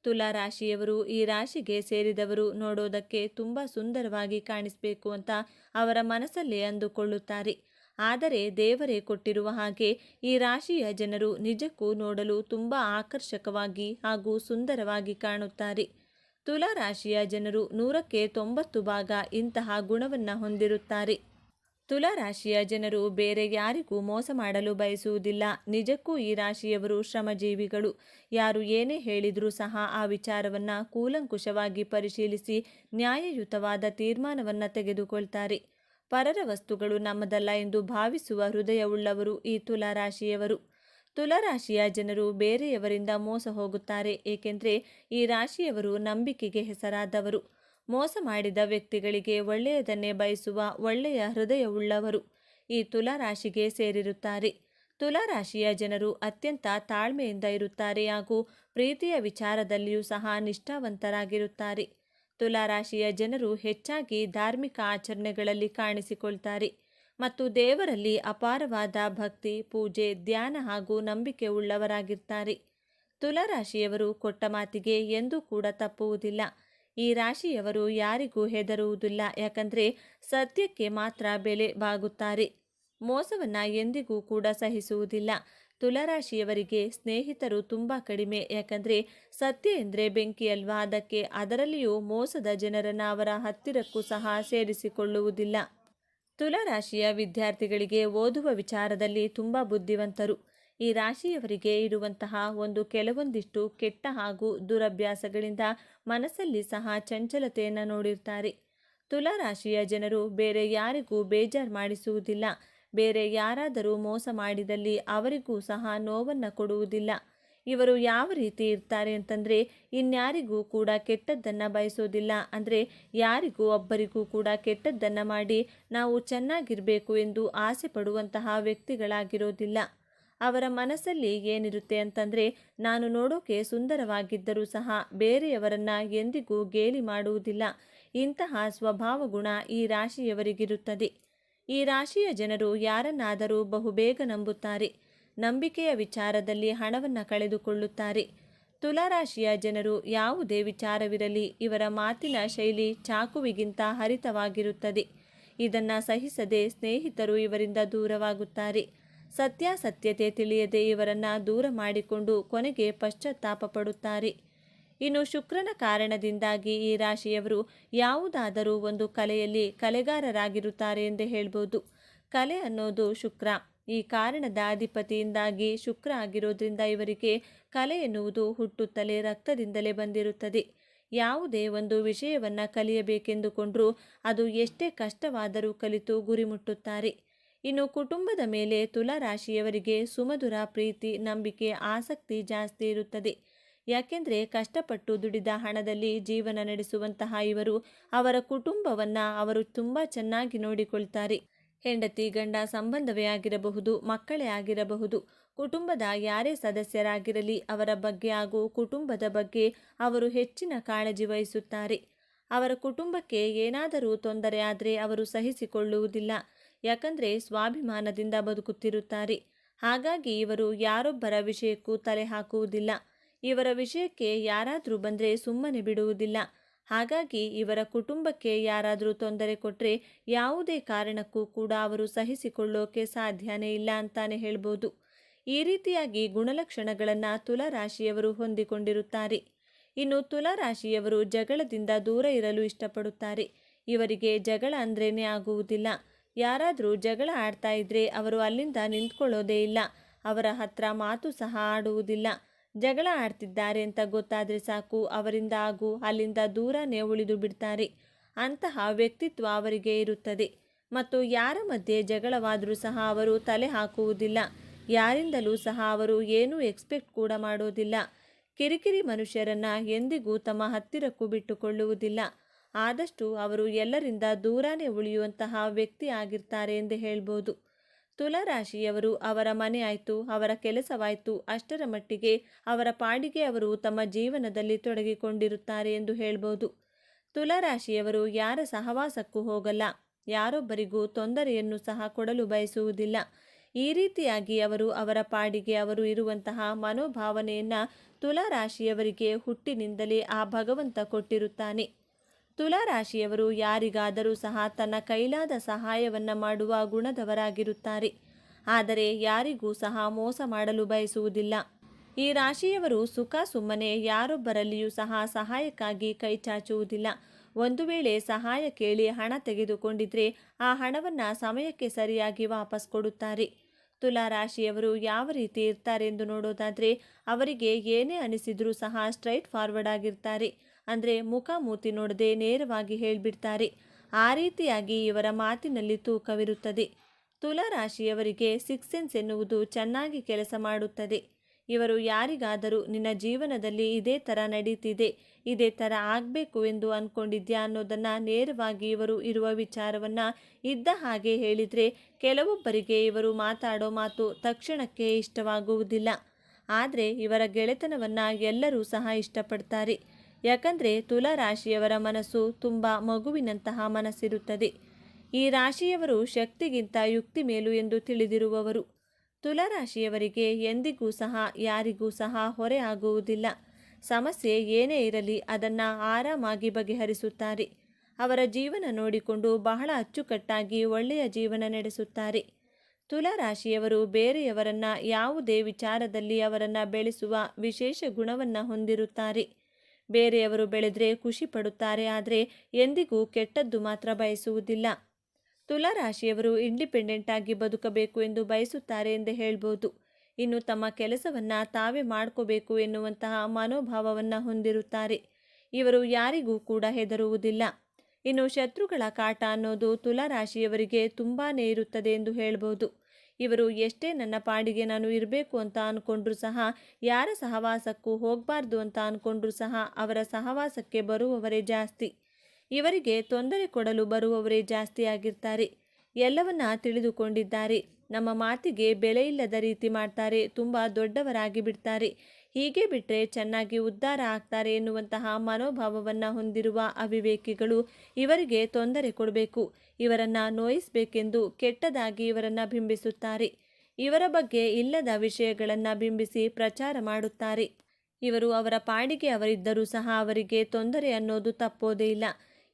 ತುಲಾ ರಾಶಿಯವರು ಈ ರಾಶಿಗೆ ಸೇರಿದವರು ನೋಡೋದಕ್ಕೆ ತುಂಬ ಸುಂದರವಾಗಿ ಕಾಣಿಸಬೇಕು ಅಂತ ಅವರ ಮನಸ್ಸಲ್ಲೇ ಅಂದುಕೊಳ್ಳುತ್ತಾರೆ. ಆದರೆ ದೇವರೇ ಕೊಟ್ಟಿರುವ ಹಾಗೆ ಈ ರಾಶಿಯ ಜನರು ನಿಜಕ್ಕೂ ನೋಡಲು ತುಂಬ ಆಕರ್ಷಕವಾಗಿ ಹಾಗೂ ಸುಂದರವಾಗಿ ಕಾಣುತ್ತಾರೆ. ತುಲಾ ರಾಶಿಯ ಜನರು 100ಕ್ಕೆ 90 ಭಾಗ ಇಂತಹ ಗುಣವನ್ನು ಹೊಂದಿರುತ್ತಾರೆ. ತುಲಾ ರಾಶಿಯ ಜನರು ಬೇರೆ ಯಾರಿಗೂ ಮೋಸ ಮಾಡಲು ಬಯಸುವುದಿಲ್ಲ. ನಿಜಕ್ಕೂ ಈ ರಾಶಿಯವರು ಶ್ರಮಜೀವಿಗಳು. ಯಾರು ಏನೇ ಹೇಳಿದರೂ ಸಹ ಆ ವಿಚಾರವನ್ನು ಕೂಲಂಕುಷವಾಗಿ ಪರಿಶೀಲಿಸಿ ನ್ಯಾಯಯುತವಾದ ತೀರ್ಮಾನವನ್ನು ತೆಗೆದುಕೊಳ್ತಾರೆ. ಪರರ ವಸ್ತುಗಳು ನಮ್ಮದಲ್ಲ ಎಂದು ಭಾವಿಸುವ ಹೃದಯವುಳ್ಳವರು ಈ ತುಲಾ ರಾಶಿಯವರು. ತುಲಾ ರಾಶಿಯ ಜನರು ಬೇರೆಯವರಿಂದ ಮೋಸ ಹೋಗುತ್ತಾರೆ. ಏಕೆಂದರೆ ಈ ರಾಶಿಯವರು ನಂಬಿಕೆಗೆ ಹೆಸರಾದವರು. ಮೋಸ ಮಾಡಿದ ವ್ಯಕ್ತಿಗಳಿಗೆ ಒಳ್ಳೆಯದನ್ನೇ ಬಯಸುವ ಒಳ್ಳೆಯ ಹೃದಯವುಳ್ಳವರು ಈ ತುಲಾ ರಾಶಿಗೆ ಸೇರಿರುತ್ತಾರೆ. ತುಲಾ ರಾಶಿಯ ಜನರು ಅತ್ಯಂತ ತಾಳ್ಮೆಯಿಂದ ಇರುತ್ತಾರೆ ಹಾಗೂ ಪ್ರೀತಿಯ ವಿಚಾರದಲ್ಲಿಯೂ ಸಹ ನಿಷ್ಠಾವಂತರಾಗಿರುತ್ತಾರೆ. ತುಲಾ ರಾಶಿಯ ಜನರು ಹೆಚ್ಚಾಗಿ ಧಾರ್ಮಿಕ ಆಚರಣೆಗಳಲ್ಲಿ ಕಾಣಿಸಿಕೊಳ್ತಾರೆ ಮತ್ತು ದೇವರಲ್ಲಿ ಅಪಾರವಾದ ಭಕ್ತಿ, ಪೂಜೆ, ಧ್ಯಾನ ಹಾಗೂ ನಂಬಿಕೆ ಉಳ್ಳವರಾಗಿರ್ತಾರೆ. ತುಲಾ ರಾಶಿಯವರು ಕೊಟ್ಟ ಮಾತಿಗೆ ಎಂದೂ ಕೂಡ ತಪ್ಪುವುದಿಲ್ಲ. ಈ ರಾಶಿಯವರು ಯಾರಿಗೂ ಹೆದರುವುದಿಲ್ಲ. ಯಾಕಂದರೆ ಸತ್ಯಕ್ಕೆ ಮಾತ್ರ ಬೆಲೆ ಬಾಗುತ್ತಾರೆ. ಮೋಸವನ್ನು ಎಂದಿಗೂ ಕೂಡ ಸಹಿಸುವುದಿಲ್ಲ. ತುಲಾ ರಾಶಿಯವರಿಗೆ ಸ್ನೇಹಿತರು ತುಂಬ ಕಡಿಮೆ. ಯಾಕಂದರೆ ಸತ್ಯ ಎಂದರೆ ಬೆಂಕಿ ಅಲ್ವಾ, ಅದರಲ್ಲಿಯೂ ಮೋಸದ ಜನರನ್ನು ಅವರ ಹತ್ತಿರಕ್ಕೂ ಸಹ ಸೇರಿಸಿಕೊಳ್ಳುವುದಿಲ್ಲ. ತುಲಾ ರಾಶಿಯ ವಿದ್ಯಾರ್ಥಿಗಳಿಗೆ ಓದುವ ವಿಚಾರದಲ್ಲಿ ತುಂಬ ಬುದ್ಧಿವಂತರು. ಈ ರಾಶಿಯವರಿಗೆ ಇರುವಂತಹ ಕೆಲವೊಂದಿಷ್ಟು ಕೆಟ್ಟ ಹಾಗೂ ದುರಭ್ಯಾಸಗಳಿಂದ ಮನಸ್ಸಲ್ಲಿ ಸಹ ಚಂಚಲತೆಯನ್ನು ನೋಡಿರ್ತಾರೆ. ತುಲಾ ರಾಶಿಯ ಜನರು ಬೇರೆ ಯಾರಿಗೂ ಬೇಜಾರು ಮಾಡಿಸುವುದಿಲ್ಲ. ಬೇರೆ ಯಾರಾದರೂ ಮೋಸ ಮಾಡಿದಲ್ಲಿ ಅವರಿಗೂ ಸಹ ನೋವನ್ನು ಕೊಡುವುದಿಲ್ಲ. ಇವರು ಯಾವ ರೀತಿ ಇರ್ತಾರೆ ಅಂತಂದರೆ, ಇನ್ಯಾರಿಗೂ ಕೂಡ ಕೆಟ್ಟದ್ದನ್ನು ಬಯಸೋದಿಲ್ಲ. ಅಂದರೆ ಯಾರಿಗೂ ಒಬ್ಬರಿಗೂ ಕೂಡ ಕೆಟ್ಟದ್ದನ್ನು ಮಾಡಿ ನಾವು ಚೆನ್ನಾಗಿರಬೇಕು ಎಂದು ಆಸೆ ಪಡುವಂತಹ ವ್ಯಕ್ತಿಗಳಾಗಿರೋದಿಲ್ಲ. ಅವರ ಮನಸ್ಸಲ್ಲಿ ಏನಿರುತ್ತೆ ಅಂತಂದರೆ, ನಾನು ನೋಡೋಕೆ ಸುಂದರವಾಗಿದ್ದರೂ ಸಹ ಬೇರೆಯವರನ್ನು ಎಂದಿಗೂ ಗೇಲಿ ಮಾಡುವುದಿಲ್ಲ. ಇಂತಹ ಸ್ವಭಾವ ಗುಣ ಈ ರಾಶಿಯವರಿಗಿರುತ್ತದೆ. ಈ ರಾಶಿಯ ಜನರು ಯಾರನ್ನಾದರೂ ಬಹುಬೇಗ ನಂಬುತ್ತಾರೆ. ನಂಬಿಕೆಯ ವಿಚಾರದಲ್ಲಿ ಹಣವನ್ನು ಕಳೆದುಕೊಳ್ಳುತ್ತಾರೆ. ತುಲಾ ರಾಶಿಯ ಜನರು ಯಾವುದೇ ವಿಚಾರವಿರಲಿ ಇವರ ಮಾತಿನ ಶೈಲಿ ಚಾಕುವಿಗಿಂತ ಹರಿತವಾಗಿರುತ್ತದೆ. ಇದನ್ನು ಸಹಿಸದೆ ಸ್ನೇಹಿತರು ಇವರಿಂದ ದೂರವಾಗುತ್ತಾರೆ. ಸತ್ಯಾಸತ್ಯತೆ ತಿಳಿಯದೆ ಇವರನ್ನು ದೂರ ಮಾಡಿಕೊಂಡು ಕೊನೆಗೆ ಪಶ್ಚಾತ್ತಾಪ ಪಡುತ್ತಾರೆ. ಇನ್ನು ಶುಕ್ರನ ಕಾರಣದಿಂದಾಗಿ ಈ ರಾಶಿಯವರು ಯಾವುದಾದರೂ ಒಂದು ಕಲೆಯಲ್ಲಿ ಕಲೆಗಾರರಾಗಿರುತ್ತಾರೆ ಎಂದೇ ಹೇಳ್ಬೋದು. ಕಲೆ ಅನ್ನೋದು ಶುಕ್ರ. ಈ ಕಾರಣದ ಅಧಿಪತಿಯಿಂದಾಗಿ ಶುಕ್ರ ಆಗಿರೋದ್ರಿಂದ ಇವರಿಗೆ ಕಲೆ ಎನ್ನುವುದು ಹುಟ್ಟುತ್ತಲೇ ರಕ್ತದಿಂದಲೇ ಬಂದಿರುತ್ತದೆ. ಯಾವುದೇ ಒಂದು ವಿಷಯವನ್ನು ಕಲಿಯಬೇಕೆಂದುಕೊಂಡರೂ ಅದು ಎಷ್ಟೇ ಕಷ್ಟವಾದರೂ ಕಲಿತು ಗುರಿ ಮುಟ್ಟುತ್ತಾರೆ. ಇನ್ನು ಕುಟುಂಬದ ಮೇಲೆ ತುಲಾ ರಾಶಿಯವರಿಗೆ ಸುಮಧುರ ಪ್ರೀತಿ, ನಂಬಿಕೆ, ಆಸಕ್ತಿ ಜಾಸ್ತಿ ಇರುತ್ತದೆ. ಯಾಕೆಂದರೆ ಕಷ್ಟಪಟ್ಟು ದುಡಿದ ಹಣದಲ್ಲಿ ಜೀವನ ನಡೆಸುವಂತಹ ಇವರು ಅವರ ಕುಟುಂಬವನ್ನು ಅವರು ತುಂಬ ಚೆನ್ನಾಗಿ ನೋಡಿಕೊಳ್ತಾರೆ. ಹೆಂಡತಿ ಗಂಡ ಸಂಬಂಧವೇ ಆಗಿರಬಹುದು, ಮಕ್ಕಳೇ ಆಗಿರಬಹುದು, ಕುಟುಂಬದ ಯಾರೇ ಸದಸ್ಯರಾಗಿರಲಿ ಅವರ ಬಗ್ಗೆ ಹಾಗೂ ಕುಟುಂಬದ ಬಗ್ಗೆ ಅವರು ಹೆಚ್ಚಿನ ಕಾಳಜಿ ವಹಿಸುತ್ತಾರೆ. ಅವರ ಕುಟುಂಬಕ್ಕೆ ಏನಾದರೂ ತೊಂದರೆ ಆದರೆ ಅವರು ಸಹಿಸಿಕೊಳ್ಳುವುದಿಲ್ಲ. ಯಾಕಂದರೆ ಸ್ವಾಭಿಮಾನದಿಂದ ಬದುಕುತ್ತಿರುತ್ತಾರೆ. ಹಾಗಾಗಿ ಇವರು ಯಾರೊಬ್ಬರ ವಿಷಯಕ್ಕೂ ತಲೆ ಹಾಕುವುದಿಲ್ಲ. ಇವರ ವಿಷಯಕ್ಕೆ ಯಾರಾದರೂ ಬಂದರೆ ಸುಮ್ಮನೆ ಬಿಡುವುದಿಲ್ಲ. ಹಾಗಾಗಿ ಇವರ ಕುಟುಂಬಕ್ಕೆ ಯಾರಾದರೂ ತೊಂದರೆ ಕೊಟ್ಟರೆ ಯಾವುದೇ ಕಾರಣಕ್ಕೂ ಕೂಡ ಅವರು ಸಹಿಸಿಕೊಳ್ಳೋಕೆ ಸಾಧ್ಯನೇ ಇಲ್ಲ ಅಂತಾನೆ ಹೇಳ್ಬೋದು. ಈ ರೀತಿಯಾಗಿ ಗುಣಲಕ್ಷಣಗಳನ್ನು ತುಲಾ ರಾಶಿಯವರು ಹೊಂದಿಕೊಂಡಿರುತ್ತಾರೆ. ಇನ್ನು ತುಲಾ ರಾಶಿಯವರು ಜಗಳದಿಂದ ದೂರ ಇರಲು ಇಷ್ಟಪಡುತ್ತಾರೆ. ಇವರಿಗೆ ಜಗಳ ಅಂದ್ರೇನೆ ಆಗುವುದಿಲ್ಲ. ಯಾರಾದರೂ ಜಗಳ ಆಡ್ತಾ ಇದ್ರೆ ಅವರು ಅಲ್ಲಿಂದ ನಿಂತ್ಕೊಳ್ಳೋದೇ ಇಲ್ಲ. ಅವರ ಹತ್ರ ಮಾತು ಸಹ ಆಡುವುದಿಲ್ಲ. ಜಗಳ ಆಡ್ತಿದ್ದಾರೆ ಅಂತ ಗೊತ್ತಾದರೆ ಸಾಕು ಅವರಿಂದ ಹಾಗೂ ಅಲ್ಲಿಂದ ದೂರನೇ ಉಳಿದು ಬಿಡ್ತಾರೆ. ಅಂತಹ ವ್ಯಕ್ತಿತ್ವ ಅವರಿಗೆ ಇರುತ್ತದೆ. ಮತ್ತು ಯಾರ ಮಧ್ಯೆ ಜಗಳವಾದರೂ ಸಹ ಅವರು ತಲೆ ಹಾಕುವುದಿಲ್ಲ. ಯಾರಿಂದಲೂ ಸಹ ಅವರು ಏನೂ ಎಕ್ಸ್ಪೆಕ್ಟ್ ಕೂಡ ಮಾಡೋದಿಲ್ಲ. ಕಿರಿಕಿರಿ ಮನುಷ್ಯರನ್ನು ಎಂದಿಗೂ ತಮ್ಮ ಹತ್ತಿರಕ್ಕೂ ಬಿಟ್ಟುಕೊಳ್ಳುವುದಿಲ್ಲ. ಆದಷ್ಟು ಅವರು ಎಲ್ಲರಿಂದ ದೂರನೇ ಉಳಿಯುವಂತಹ ವ್ಯಕ್ತಿ ಆಗಿರ್ತಾರೆ ಎಂದು ಹೇಳ್ಬೋದು. ತುಲಾರಾಶಿಯವರು ಅವರ ಮನೆ ಆಯಿತು, ಅವರ ಕೆಲಸವಾಯಿತು, ಅಷ್ಟರ ಮಟ್ಟಿಗೆ ಅವರ ಪಾಡಿಗೆ ಅವರು ತಮ್ಮ ಜೀವನದಲ್ಲಿ ತೊಡಗಿಕೊಂಡಿರುತ್ತಾರೆ ಎಂದು ಹೇಳ್ಬೋದು. ತುಲಾರಾಶಿಯವರು ಯಾರ ಸಹವಾಸಕ್ಕೂ ಹೋಗಲ್ಲ, ಯಾರೊಬ್ಬರಿಗೂ ತೊಂದರೆಯನ್ನು ಸಹ ಕೊಡಲು ಬಯಸುವುದಿಲ್ಲ. ಈ ರೀತಿಯಾಗಿ ಅವರು ಅವರ ಪಾಡಿಗೆ ಅವರು ಇರುವಂತಹ ಮನೋಭಾವನೆಯನ್ನು ತುಲಾರಾಶಿಯವರಿಗೆ ಹುಟ್ಟಿನಿಂದಲೇ ಆ ಭಗವಂತ ಕೊಟ್ಟಿರುತ್ತಾನೆ. ತುಲಾರಾಶಿಯವರು ಯಾರಿಗಾದರೂ ಸಹ ತನ್ನ ಕೈಲಾದ ಸಹಾಯವನ್ನು ಮಾಡುವ ಗುಣದವರಾಗಿರುತ್ತಾರೆ. ಆದರೆ ಯಾರಿಗೂ ಸಹ ಮೋಸ ಮಾಡಲು ಬಯಸುವುದಿಲ್ಲ. ಈ ರಾಶಿಯವರು ಸುಖ ಸುಮ್ಮನೆ ಯಾರೊಬ್ಬರಲ್ಲಿಯೂ ಸಹ ಸಹಾಯಕ್ಕಾಗಿ ಕೈ ಚಾಚುವುದಿಲ್ಲ. ಒಂದು ವೇಳೆ ಸಹಾಯ ಕೇಳಿ ಹಣ ತೆಗೆದುಕೊಂಡಿದ್ರೆ ಆ ಹಣವನ್ನು ಸಮಯಕ್ಕೆ ಸರಿಯಾಗಿ ವಾಪಸ್ ಕೊಡುತ್ತಾರೆ. ತುಲಾರಾಶಿಯವರು ಯಾವ ರೀತಿ ಇರ್ತಾರೆ ಎಂದು ನೋಡೋದಾದರೆ, ಅವರಿಗೆ ಏನೇ ಅನಿಸಿದರೂ ಸಹ ಸ್ಟ್ರೈಟ್ ಫಾರ್ವರ್ಡ್ ಆಗಿರ್ತಾರೆ. ಅಂದರೆ ಮುಖ ಮೂತಿ ನೋಡದೆ ನೇರವಾಗಿ ಹೇಳಿಬಿಡ್ತಾರೆ. ಆ ರೀತಿಯಾಗಿ ಇವರ ಮಾತಿನಲ್ಲಿ ತೂಕವಿರುತ್ತದೆ. ತುಲಾರಾಶಿಯವರಿಗೆ ಸಿಕ್ಸ್ ಸೆನ್ಸ್ ಎನ್ನುವುದು ಚೆನ್ನಾಗಿ ಕೆಲಸ ಮಾಡುತ್ತದೆ. ಇವರು ಯಾರಿಗಾದರೂ ನಿನ್ನ ಜೀವನದಲ್ಲಿ ಇದೇ ಥರ ನಡೀತಿದೆ, ಇದೇ ಥರ ಆಗಬೇಕು ಎಂದು ಅಂದ್ಕೊಂಡಿದ್ಯಾ ಅನ್ನೋದನ್ನು ನೇರವಾಗಿ ಇವರು ಇರುವ ವಿಚಾರವನ್ನು ಇದ್ದ ಹಾಗೆ ಹೇಳಿದರೆ, ಕೆಲವೊಬ್ಬರಿಗೆ ಇವರು ಮಾತಾಡೋ ಮಾತು ತಕ್ಷಣಕ್ಕೆ ಇಷ್ಟವಾಗುವುದಿಲ್ಲ. ಆದರೆ ಇವರ ಗೆಳೆತನವನ್ನು ಎಲ್ಲರೂ ಸಹ ಇಷ್ಟಪಡ್ತಾರೆ. ಯಾಕಂದರೆ ತುಲಾರಾಶಿಯವರ ಮನಸ್ಸು ತುಂಬ ಮಗುವಿನಂತಹ ಮನಸ್ಸಿರುತ್ತದೆ. ಈ ರಾಶಿಯವರು ಶಕ್ತಿಗಿಂತ ಯುಕ್ತಿ ಮೇಲು ಎಂದು ತಿಳಿದಿರುವವರು. ತುಲಾರಾಶಿಯವರಿಗೆ ಎಂದಿಗೂ ಸಹ ಯಾರಿಗೂ ಸಹ ಹೊರೆ ಆಗುವುದಿಲ್ಲ. ಸಮಸ್ಯೆ ಏನೇ ಇರಲಿ ಅದನ್ನು ಆರಾಮಾಗಿ ಬಗೆಹರಿಸುತ್ತಾರೆ. ಅವರ ಜೀವನ ನೋಡಿಕೊಂಡು ಬಹಳ ಅಚ್ಚುಕಟ್ಟಾಗಿ ಒಳ್ಳೆಯ ಜೀವನ ನಡೆಸುತ್ತಾರೆ. ತುಲಾರಾಶಿಯವರು ಬೇರೆಯವರನ್ನು ಯಾವುದೇ ವಿಚಾರದಲ್ಲಿ ಅವರನ್ನು ಬೆಳೆಸುವ ವಿಶೇಷ ಗುಣವನ್ನು ಹೊಂದಿರುತ್ತಾರೆ. ಬೇರೆಯವರು ಬೆಳೆದರೆ ಖುಷಿ ಪಡುತ್ತಾರೆ, ಆದರೆ ಎಂದಿಗೂ ಕೆಟ್ಟದ್ದು ಮಾತ್ರ ಬಯಸುವುದಿಲ್ಲ. ತುಲಾರಾಶಿಯವರು ಇಂಡಿಪೆಂಡೆಂಟ್ ಆಗಿ ಬದುಕಬೇಕು ಎಂದು ಬಯಸುತ್ತಾರೆ ಎಂದೇ ಹೇಳ್ಬೋದು. ಇನ್ನು ತಮ್ಮ ಕೆಲಸವನ್ನು ತಾವೇ ಮಾಡ್ಕೋಬೇಕು ಎನ್ನುವಂತಹ ಮನೋಭಾವವನ್ನು ಹೊಂದಿರುತ್ತಾರೆ. ಇವರು ಯಾರಿಗೂ ಕೂಡ ಹೆದರುವುದಿಲ್ಲ. ಇನ್ನು ಶತ್ರುಗಳ ಕಾಟ ಅನ್ನೋದು ತುಲಾರಾಶಿಯವರಿಗೆ ತುಂಬಾ ಇರುತ್ತದೆ ಎಂದು ಹೇಳ್ಬೋದು. ಇವರು ಎಷ್ಟೇ ನನ್ನ ಪಾಡಿಗೆ ನಾನು ಇರಬೇಕು ಅಂತ ಅಂದ್ಕೊಂಡ್ರೂ ಸಹ, ಯಾರ ಸಹವಾಸಕ್ಕೂ ಹೋಗಬಾರ್ದು ಅಂತ ಅಂದ್ಕೊಂಡ್ರೂ ಸಹ ಅವರ ಸಹವಾಸಕ್ಕೆ ಬರುವವರೇ ಜಾಸ್ತಿ. ಇವರಿಗೆ ತೊಂದರೆ ಕೊಡಲು ಬರುವವರೇ ಜಾಸ್ತಿ ಆಗಿರ್ತಾರೆ. ಎಲ್ಲವನ್ನ ತಿಳಿದುಕೊಂಡಿದ್ದಾರೆ. ನಮ್ಮ ಮಾತಿಗೆ ಬೆಲೆ ಇಲ್ಲದ ರೀತಿ ಮಾಡ್ತಾರೆ, ತುಂಬ ದೊಡ್ಡವರಾಗಿ ಬಿಡ್ತಾರೆ. ಹೀಗೆ ಬಿಟ್ಟರೆ ಚೆನ್ನಾಗಿ ಉದ್ಧಾರ ಆಗ್ತಾರೆ ಎನ್ನುವಂತಹ ಮನೋಭಾವವನ್ನು ಹೊಂದಿರುವ ಅವಿವೇಕಿಗಳು ಇವರಿಗೆ ತೊಂದರೆ ಕೊಡಬೇಕು, ಇವರನ್ನು ನೋಯಿಸಬೇಕೆಂದು ಕೆಟ್ಟದಾಗಿ ಇವರನ್ನು ಬಿಂಬಿಸುತ್ತಾರೆ. ಇವರ ಬಗ್ಗೆ ಇಲ್ಲದ ವಿಷಯಗಳನ್ನು ಬಿಂಬಿಸಿ ಪ್ರಚಾರ ಮಾಡುತ್ತಾರೆ. ಇವರು ಅವರ ಪಾಡಿಗೆ ಅವರಿದ್ದರೂ ಸಹ ಅವರಿಗೆ ತೊಂದರೆ ಅನ್ನೋದು ತಪ್ಪೋದೇ ಇಲ್ಲ.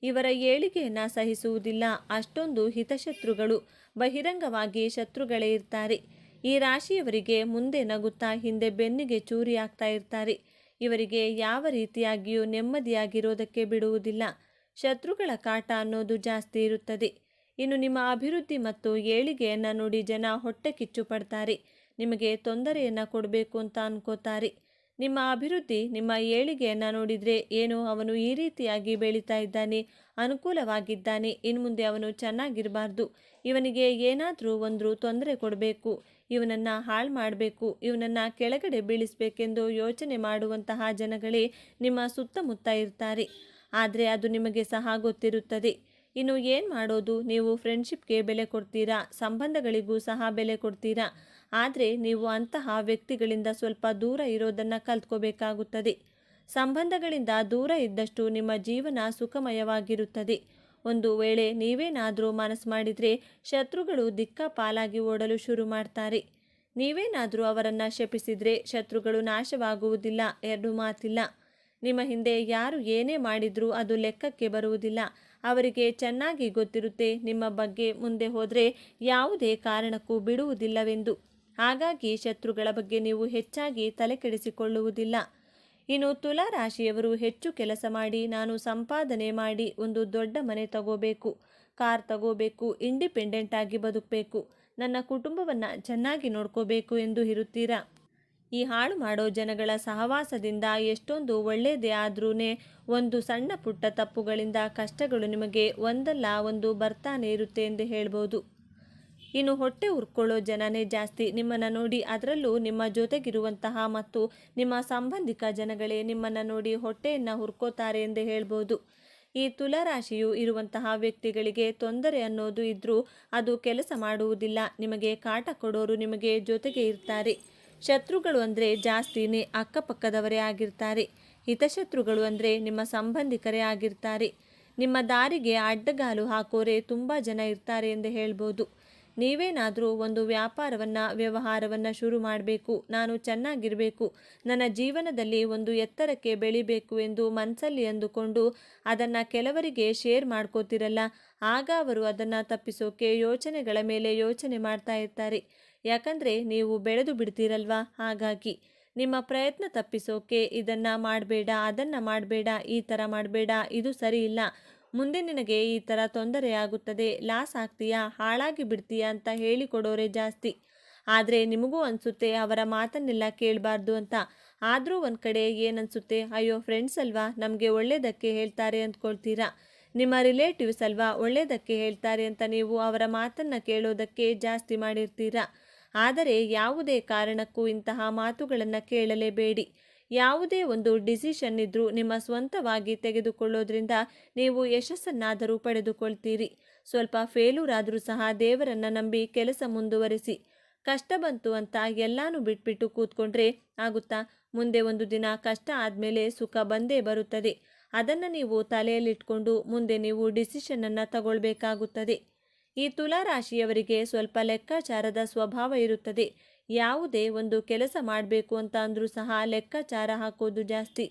ಇವರ ಏಳಿಗೆಯನ್ನು ಸಹಿಸುವುದಿಲ್ಲ. ಅಷ್ಟೊಂದು ಹಿತಶತ್ರುಗಳು, ಬಹಿರಂಗವಾಗಿ ಶತ್ರುಗಳೇ ಇರ್ತಾರೆ. ಈ ರಾಶಿಯವರಿಗೆ ಮುಂದೆ ನಗುತ್ತಾ ಹಿಂದೆ ಬೆನ್ನಿಗೆ ಚೂರಿ ಆಗ್ತಾ ಇರ್ತಾರೆ. ಇವರಿಗೆ ಯಾವ ರೀತಿಯಾಗಿಯೂ ನೆಮ್ಮದಿಯಾಗಿರೋದಕ್ಕೆ ಬಿಡುವುದಿಲ್ಲ. ಶತ್ರುಗಳ ಕಾಟ ಅನ್ನೋದು ಜಾಸ್ತಿ ಇರುತ್ತದೆ. ಇನ್ನು ನಿಮ್ಮ ಅಭಿವೃದ್ಧಿ ಮತ್ತು ಏಳಿಗೆಯನ್ನು ನೋಡಿ ಜನ ಹೊಟ್ಟೆ ಕಿಚ್ಚು ಪಡ್ತಾರೆ. ನಿಮಗೆ ತೊಂದರೆಯನ್ನು ಕೊಡಬೇಕು ಅಂತ ಅನ್ಕೋತಾರೆ. ನಿಮ್ಮ ಅಭಿವೃದ್ಧಿ, ನಿಮ್ಮ ಏಳಿಗೆಯನ್ನು ನೋಡಿದರೆ ಏನೋ ಅವನು ಈ ರೀತಿಯಾಗಿ ಬೆಳೀತಾ ಇದ್ದಾನೆ, ಅನುಕೂಲವಾಗಿದ್ದಾನೆ, ಇನ್ನು ಮುಂದೆ ಅವನು ಚೆನ್ನಾಗಿರಬಾರ್ದು, ಇವನಿಗೆ ಏನಾದರೂ ಒಂದು ತೊಂದರೆ ಕೊಡಬೇಕು, ಇವನನ್ನು ಹಾಳು ಮಾಡಬೇಕು, ಇವನನ್ನು ಕೆಳಗಡೆ ಬೀಳಿಸಬೇಕೆಂದು ಯೋಚನೆ ಮಾಡುವಂತಹ ಜನಗಳೇ ನಿಮ್ಮ ಸುತ್ತಮುತ್ತ ಇರ್ತಾರೆ. ಆದರೆ ಅದು ನಿಮಗೆ ಸಹ ಗೊತ್ತಿರುತ್ತದೆ. ಇನ್ನು ಏನು ಮಾಡೋದು? ನೀವು ಫ್ರೆಂಡ್ಶಿಪ್ಗೆ ಬೆಲೆ ಕೊಡ್ತೀರಾ, ಸಂಬಂಧಗಳಿಗೂ ಸಹ ಬೆಲೆ ಕೊಡ್ತೀರಾ. ಆದರೆ ನೀವು ಅಂತಹ ವ್ಯಕ್ತಿಗಳಿಂದ ಸ್ವಲ್ಪ ದೂರ ಇರೋದನ್ನು ಕಲ್ತ್ಕೋಬೇಕಾಗುತ್ತದೆ. ಸಂಬಂಧಗಳಿಂದ ದೂರ ಇದ್ದಷ್ಟು ನಿಮ್ಮ ಜೀವನ ಸುಖಮಯವಾಗಿರುತ್ತದೆ. ಒಂದು ವೇಳೆ ನೀವೇನಾದರೂ ಮನಸ್ಸು ಮಾಡಿದರೆ ಶತ್ರುಗಳು ದಿಕ್ಕಾಪಾಲಾಗಿ ಓಡಲು ಶುರು ಮಾಡ್ತಾರೆ. ನೀವೇನಾದರೂ ಅವರನ್ನು ಶಪಿಸಿದರೆ ಶತ್ರುಗಳು ನಾಶವಾಗುವುದಿಲ್ಲ, ಎರಡು ಮಾತಿಲ್ಲ. ನಿಮ್ಮ ಹಿಂದೆ ಯಾರು ಏನೇ ಮಾಡಿದರೂ ಅದು ಲೆಕ್ಕಕ್ಕೆ ಬರುವುದಿಲ್ಲ. ಅವರಿಗೆ ಚೆನ್ನಾಗಿ ಗೊತ್ತಿರುತ್ತೆ ನಿಮ್ಮ ಬಗ್ಗೆ ಮುಂದೆ ಹೋದರೆ ಯಾವುದೇ ಕಾರಣಕ್ಕೂ ಬಿಡುವುದಿಲ್ಲವೆಂದು. ಹಾಗಾಗಿ ಶತ್ರುಗಳ ಬಗ್ಗೆ ನೀವು ಹೆಚ್ಚಾಗಿ ತಲೆ ಕೆಡಿಸಿಕೊಳ್ಳುವುದಿಲ್ಲ. ಇನ್ನು ತುಲಾ ರಾಶಿಯವರು ಹೆಚ್ಚು ಕೆಲಸ ಮಾಡಿ, ನಾನು ಸಂಪಾದನೆ ಮಾಡಿ ಒಂದು ದೊಡ್ಡ ಮನೆ ತಗೋಬೇಕು, ಕಾರ್ ತಗೋಬೇಕು, ಇಂಡಿಪೆಂಡೆಂಟ್ ಆಗಿ ಬದುಕಬೇಕು, ನನ್ನ ಕುಟುಂಬವನ್ನು ಚೆನ್ನಾಗಿ ನೋಡ್ಕೋಬೇಕು ಎಂದು ಇರುತ್ತೀರಾ. ಈ ಹಾಳು ಮಾಡೋ ಜನಗಳ ಸಹವಾಸದಿಂದ ಎಷ್ಟೊಂದು ಒಳ್ಳೆಯದೇ ಆದ್ರೂ ಒಂದು ಸಣ್ಣ ಪುಟ್ಟ ತಪ್ಪುಗಳಿಂದ ಕಷ್ಟಗಳು ನಿಮಗೆ ಒಂದಲ್ಲ ಒಂದು ಬರ್ತಾನೆ ಇರುತ್ತೆ ಎಂದು ಹೇಳ್ಬೋದು. ಇನ್ನು ಹೊಟ್ಟೆ ಉರ್ಕೊಳ್ಳೋ ಜನನೇ ಜಾಸ್ತಿ ನಿಮ್ಮನ್ನು ನೋಡಿ, ಅದರಲ್ಲೂ ನಿಮ್ಮ ಜೊತೆಗಿರುವಂತಹ ಮತ್ತು ನಿಮ್ಮ ಸಂಬಂಧಿಕ ಜನಗಳೇ ನಿಮ್ಮನ್ನು ನೋಡಿ ಹೊಟ್ಟೆಯನ್ನು ಹುರ್ಕೋತಾರೆ ಎಂದೇ ಹೇಳ್ಬೋದು. ಈ ತುಲಾರಾಶಿಯು ಇರುವಂತಹ ವ್ಯಕ್ತಿಗಳಿಗೆ ತೊಂದರೆ ಅನ್ನೋದು ಇದ್ರೂ ಅದು ಕೆಲಸ ಮಾಡುವುದಿಲ್ಲ. ನಿಮಗೆ ಕಾಟ ಕೊಡೋರು ನಿಮಗೆ ಜೊತೆಗೆ ಇರ್ತಾರೆ. ಶತ್ರುಗಳು ಅಂದರೆ ಜಾಸ್ತಿನೇ ಅಕ್ಕಪಕ್ಕದವರೇ ಆಗಿರ್ತಾರೆ. ಹಿತಶತ್ರುಗಳು ಅಂದರೆ ನಿಮ್ಮ ಸಂಬಂಧಿಕರೇ ಆಗಿರ್ತಾರೆ. ನಿಮ್ಮ ದಾರಿಗೆ ಅಡ್ಡಗಾಲು ಹಾಕೋರೆ ತುಂಬ ಜನ ಇರ್ತಾರೆ ಎಂದು ಹೇಳ್ಬೋದು. ನೀವೇನಾದರೂ ಒಂದು ವ್ಯವಹಾರವನ್ನು ಶುರು ಮಾಡಬೇಕು, ನಾನು ಚೆನ್ನಾಗಿರಬೇಕು, ನನ್ನ ಜೀವನದಲ್ಲಿ ಒಂದು ಎತ್ತರಕ್ಕೆ ಬೆಳಿಬೇಕು ಎಂದು ಮನಸ್ಸಲ್ಲಿ ಅಂದುಕೊಂಡು ಅದನ್ನು ಕೆಲವರಿಗೆ ಶೇರ್ ಮಾಡ್ಕೋತಿರಲ್ಲ, ಆಗ ಅವರು ಅದನ್ನು ತಪ್ಪಿಸೋಕೆ ಯೋಚನೆಗಳ ಮೇಲೆ ಯೋಚನೆ ಮಾಡ್ತಾ ಇರ್ತಾರೆ. ಯಾಕಂದರೆ ನೀವು ಬೆಳೆದು ಬಿಡ್ತೀರಲ್ವಾ, ಹಾಗಾಗಿ ನಿಮ್ಮ ಪ್ರಯತ್ನ ತಪ್ಪಿಸೋಕೆ ಇದನ್ನು ಮಾಡಬೇಡ, ಅದನ್ನು ಮಾಡಬೇಡ, ಈ ಥರ ಮಾಡಬೇಡ, ಇದು ಸರಿ ಇಲ್ಲ, ಮುಂದೆ ನಿನಗೆ ಈ ಥರ ತೊಂದರೆಯಾಗುತ್ತದೆ, ಲಾಸ್ ಆಗ್ತೀಯಾ, ಹಾಳಾಗಿ ಬಿಡ್ತೀಯಾ ಅಂತ ಹೇಳಿಕೊಡೋರೆ ಜಾಸ್ತಿ. ಆದರೆ ನಿಮಗೂ ಅನಿಸುತ್ತೆ ಅವರ ಮಾತನ್ನೆಲ್ಲ ಕೇಳಬಾರ್ದು ಅಂತ. ಆದರೂ ಒಂದು ಕಡೆ ಏನನ್ಸುತ್ತೆ, ಅಯ್ಯೋ ಫ್ರೆಂಡ್ಸ್ ಅಲ್ವಾ, ನಮಗೆ ಒಳ್ಳೆಯದಕ್ಕೆ ಹೇಳ್ತಾರೆ ಅಂದ್ಕೊಳ್ತೀರಾ. ನಿಮ್ಮ ರಿಲೇಟಿವ್ಸ್ ಅಲ್ವಾ, ಒಳ್ಳೆಯದಕ್ಕೆ ಹೇಳ್ತಾರೆ ಅಂತ ನೀವು ಅವರ ಮಾತನ್ನು ಕೇಳೋದಕ್ಕೆ ಜಾಸ್ತಿ ಮಾಡಿರ್ತೀರಾ. ಆದರೆ ಯಾವುದೇ ಕಾರಣಕ್ಕೂ ಇಂತಹ ಮಾತುಗಳನ್ನು ಕೇಳಲೇಬೇಡಿ. ಯಾವುದೇ ಒಂದು ಡಿಸಿಷನ್ ಇದ್ದರೂ ನಿಮ್ಮ ಸ್ವಂತವಾಗಿ ತೆಗೆದುಕೊಳ್ಳೋದ್ರಿಂದ ನೀವು ಯಶಸ್ಸನ್ನಾದರೂ ಪಡೆದುಕೊಳ್ತೀರಿ. ಸ್ವಲ್ಪ ಫೇಲ್ಯೂರ್ ಆದರೂ ಸಹ ದೇವರನ್ನು ನಂಬಿ ಕೆಲಸ ಮುಂದುವರಿಸಿ. ಕಷ್ಟ ಬಂತು ಅಂತ ಎಲ್ಲಾನು ಬಿಟ್ಬಿಟ್ಟು ಕೂತ್ಕೊಂಡ್ರೆ ಆಗುತ್ತಾ? ಮುಂದೆ ಒಂದು ದಿನ ಕಷ್ಟ ಆದಮೇಲೆ ಸುಖ ಬಂದೇ ಬರುತ್ತದೆ. ಅದನ್ನು ನೀವು ತಲೆಯಲ್ಲಿಟ್ಕೊಂಡು ಮುಂದೆ ನೀವು ಡಿಸಿಷನನ್ನು ತಗೊಳ್ಬೇಕಾಗುತ್ತದೆ. ಈ ತುಲಾರಾಶಿಯವರಿಗೆ ಸ್ವಲ್ಪ ಲೆಕ್ಕಾಚಾರದ ಸ್ವಭಾವ ಇರುತ್ತದೆ. ಯಾವುದೇ ಒಂದು ಕೆಲಸ ಮಾಡಬೇಕು ಅಂತ ಅಂದರೂ ಸಹ ಲೆಕ್ಕಾಚಾರ ಹಾಕೋದು ಜಾಸ್ತಿ.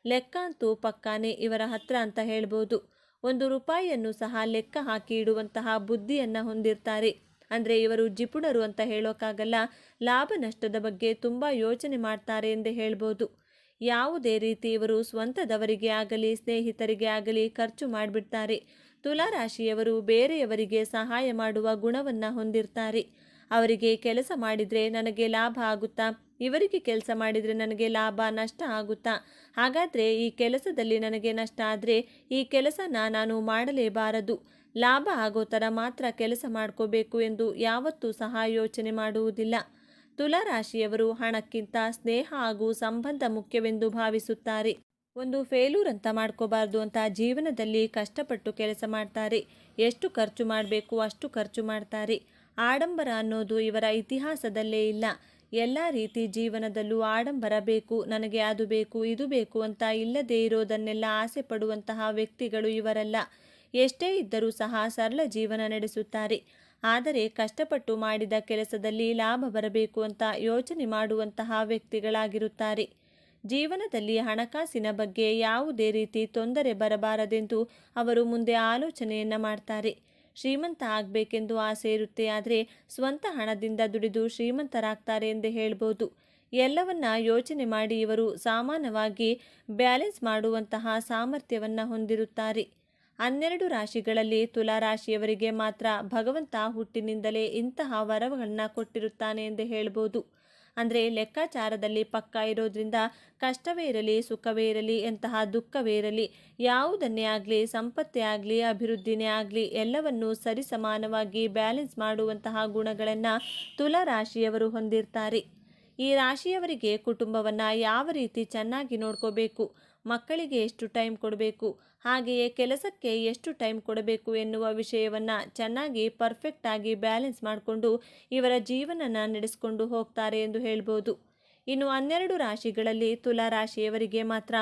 ಲೆಕ್ಕ ಅಂತೂ ಪಕ್ಕಾನೇ ಇವರ ಹತ್ರ ಅಂತ ಹೇಳ್ಬೋದು. ₹1 ಸಹ ಲೆಕ್ಕ ಹಾಕಿ ಇಡುವಂತಹ ಬುದ್ಧಿಯನ್ನು ಹೊಂದಿರ್ತಾರೆ. ಅಂದರೆ ಇವರು ಜಿಪುಣರು ಅಂತ ಹೇಳೋಕ್ಕಾಗಲ್ಲ. ಲಾಭ ನಷ್ಟದ ಬಗ್ಗೆ ತುಂಬ ಯೋಚನೆ ಮಾಡ್ತಾರೆ ಎಂದೇ ಹೇಳ್ಬೋದು. ಯಾವುದೇ ರೀತಿ ಇವರು ಸ್ವಂತದವರಿಗೆ ಆಗಲಿ ಸ್ನೇಹಿತರಿಗೆ ಆಗಲಿ ಖರ್ಚು ಮಾಡಿಬಿಡ್ತಾರೆ. ತುಲಾರಾಶಿಯವರು ಬೇರೆಯವರಿಗೆ ಸಹಾಯ ಮಾಡುವ ಗುಣವನ್ನು ಹೊಂದಿರ್ತಾರೆ. ಅವರಿಗೆ ಕೆಲಸ ಮಾಡಿದರೆ ನನಗೆ ಲಾಭ ಆಗುತ್ತಾ, ಇವರಿಗೆ ಕೆಲಸ ಮಾಡಿದರೆ ನನಗೆ ಲಾಭ ನಷ್ಟ ಆಗುತ್ತಾ, ಹಾಗಾದರೆ ಈ ಕೆಲಸದಲ್ಲಿ ನನಗೆ ನಷ್ಟ ಆದರೆ ಈ ಕೆಲಸನ ನಾನು ಮಾಡಲೇಬಾರದು, ಲಾಭ ಆಗೋ ಥರ ಮಾತ್ರ ಕೆಲಸ ಮಾಡ್ಕೋಬೇಕು ಎಂದು ಯಾವತ್ತೂ ಸಹ ಯೋಚನೆ ಮಾಡುವುದಿಲ್ಲ. ತುಲಾರಾಶಿಯವರು ಹಣಕ್ಕಿಂತ ಸ್ನೇಹ ಹಾಗೂ ಸಂಬಂಧ ಮುಖ್ಯವೆಂದು ಭಾವಿಸುತ್ತಾರೆ. ಒಂದು ಫೇಲ್ಯೂರ್ ಅಂತ ಮಾಡ್ಕೋಬಾರ್ದು ಅಂತ ಜೀವನದಲ್ಲಿ ಕಷ್ಟಪಟ್ಟು ಕೆಲಸ ಮಾಡ್ತಾರೆ. ಎಷ್ಟು ಖರ್ಚು ಮಾಡಬೇಕು ಅಷ್ಟು ಖರ್ಚು ಮಾಡ್ತಾರೆ. ಆಡಂಬರ ಅನ್ನೋದು ಇವರ ಇತಿಹಾಸದಲ್ಲೇ ಇಲ್ಲ. ಎಲ್ಲ ರೀತಿ ಜೀವನದಲ್ಲೂ ಆಡಂಬರ ಬೇಕು, ನನಗೆ ಅದು ಬೇಕು ಇದು ಬೇಕು ಅಂತ ಇಲ್ಲದೇ ಇರೋದನ್ನೆಲ್ಲ ಆಸೆ ಪಡುವಂತಹ ವ್ಯಕ್ತಿಗಳು ಇವರಲ್ಲ. ಎಷ್ಟೇ ಇದ್ದರೂ ಸಹ ಸರಳ ಜೀವನ ನಡೆಸುತ್ತಾರೆ. ಆದರೆ ಕಷ್ಟಪಟ್ಟು ಮಾಡಿದ ಕೆಲಸದಲ್ಲಿ ಲಾಭ ಬರಬೇಕು ಅಂತ ಯೋಚನೆ ಮಾಡುವಂತಹ ವ್ಯಕ್ತಿಗಳಾಗಿರುತ್ತಾರೆ. ಜೀವನದಲ್ಲಿ ಹಣಕಾಸಿನ ಬಗ್ಗೆ ಯಾವುದೇ ರೀತಿ ತೊಂದರೆ ಬರಬಾರದೆಂದು ಅವರು ಮುಂದೆ ಆಲೋಚನೆಯನ್ನು ಮಾಡ್ತಾರೆ. ಶ್ರೀಮಂತ ಆಗಬೇಕೆಂದು ಆಸೆ ಇರುತ್ತೆ, ಆದರೆ ಸ್ವಂತ ಹಣದಿಂದ ದುಡಿದು ಶ್ರೀಮಂತರಾಗ್ತಾರೆ ಎಂದೇ ಹೇಳ್ಬೋದು. ಎಲ್ಲವನ್ನ ಯೋಚನೆ ಮಾಡಿ ಇವರು ಸಾಮಾನ್ಯವಾಗಿ ಬ್ಯಾಲೆನ್ಸ್ ಮಾಡುವಂತಹ ಸಾಮರ್ಥ್ಯವನ್ನು ಹೊಂದಿರುತ್ತಾರೆ. 12 ರಾಶಿಗಳಲ್ಲಿ ತುಲಾರಾಶಿಯವರಿಗೆ ಮಾತ್ರ ಭಗವಂತ ಹುಟ್ಟಿನಿಂದಲೇ ಇಂತಹ ವರಗಳನ್ನು ಕೊಟ್ಟಿರುತ್ತಾನೆ ಎಂದೇ ಹೇಳ್ಬೋದು. ಅಂದರೆ ಲೆಕ್ಕಾಚಾರದಲ್ಲಿ ಪಕ್ಕ ಇರೋದ್ರಿಂದ ಕಷ್ಟವೇ ಇರಲಿ ಸುಖವೇ ಇರಲಿ ಎಂತಹ ದುಃಖವೇ ಇರಲಿ ಯಾವುದನ್ನೇ ಆಗಲಿ ಸಂಪತ್ತೇ ಆಗಲಿ ಅಭಿವೃದ್ಧಿನೇ ಆಗಲಿ ಎಲ್ಲವನ್ನೂ ಸರಿಸಮಾನವಾಗಿ ಬ್ಯಾಲೆನ್ಸ್ ಮಾಡುವಂತಹ ಗುಣಗಳನ್ನು ತುಲಾರಾಶಿಯವರು ಹೊಂದಿರ್ತಾರೆ. ಈ ರಾಶಿಯವರಿಗೆ ಕುಟುಂಬವನ್ನು ಯಾವ ರೀತಿ ಚೆನ್ನಾಗಿ ನೋಡ್ಕೋಬೇಕು, ಮಕ್ಕಳಿಗೆ ಎಷ್ಟು ಟೈಮ್ ಕೊಡಬೇಕು, ಹಾಗೆಯೇ ಕೆಲಸಕ್ಕೆ ಎಷ್ಟು ಟೈಮ್ ಕೊಡಬೇಕು ಎನ್ನುವ ವಿಷಯವನ್ನು ಚೆನ್ನಾಗಿ ಪರ್ಫೆಕ್ಟಾಗಿ ಬ್ಯಾಲೆನ್ಸ್ ಮಾಡಿಕೊಂಡು ಇವರ ಜೀವನನ ನಡೆಸಿಕೊಂಡು ಹೋಗ್ತಾರೆ ಎಂದು ಹೇಳ್ಬೋದು. ಇನ್ನು 12 ರಾಶಿಗಳಲ್ಲಿ ತುಲಾರಾಶಿಯವರಿಗೆ ಮಾತ್ರ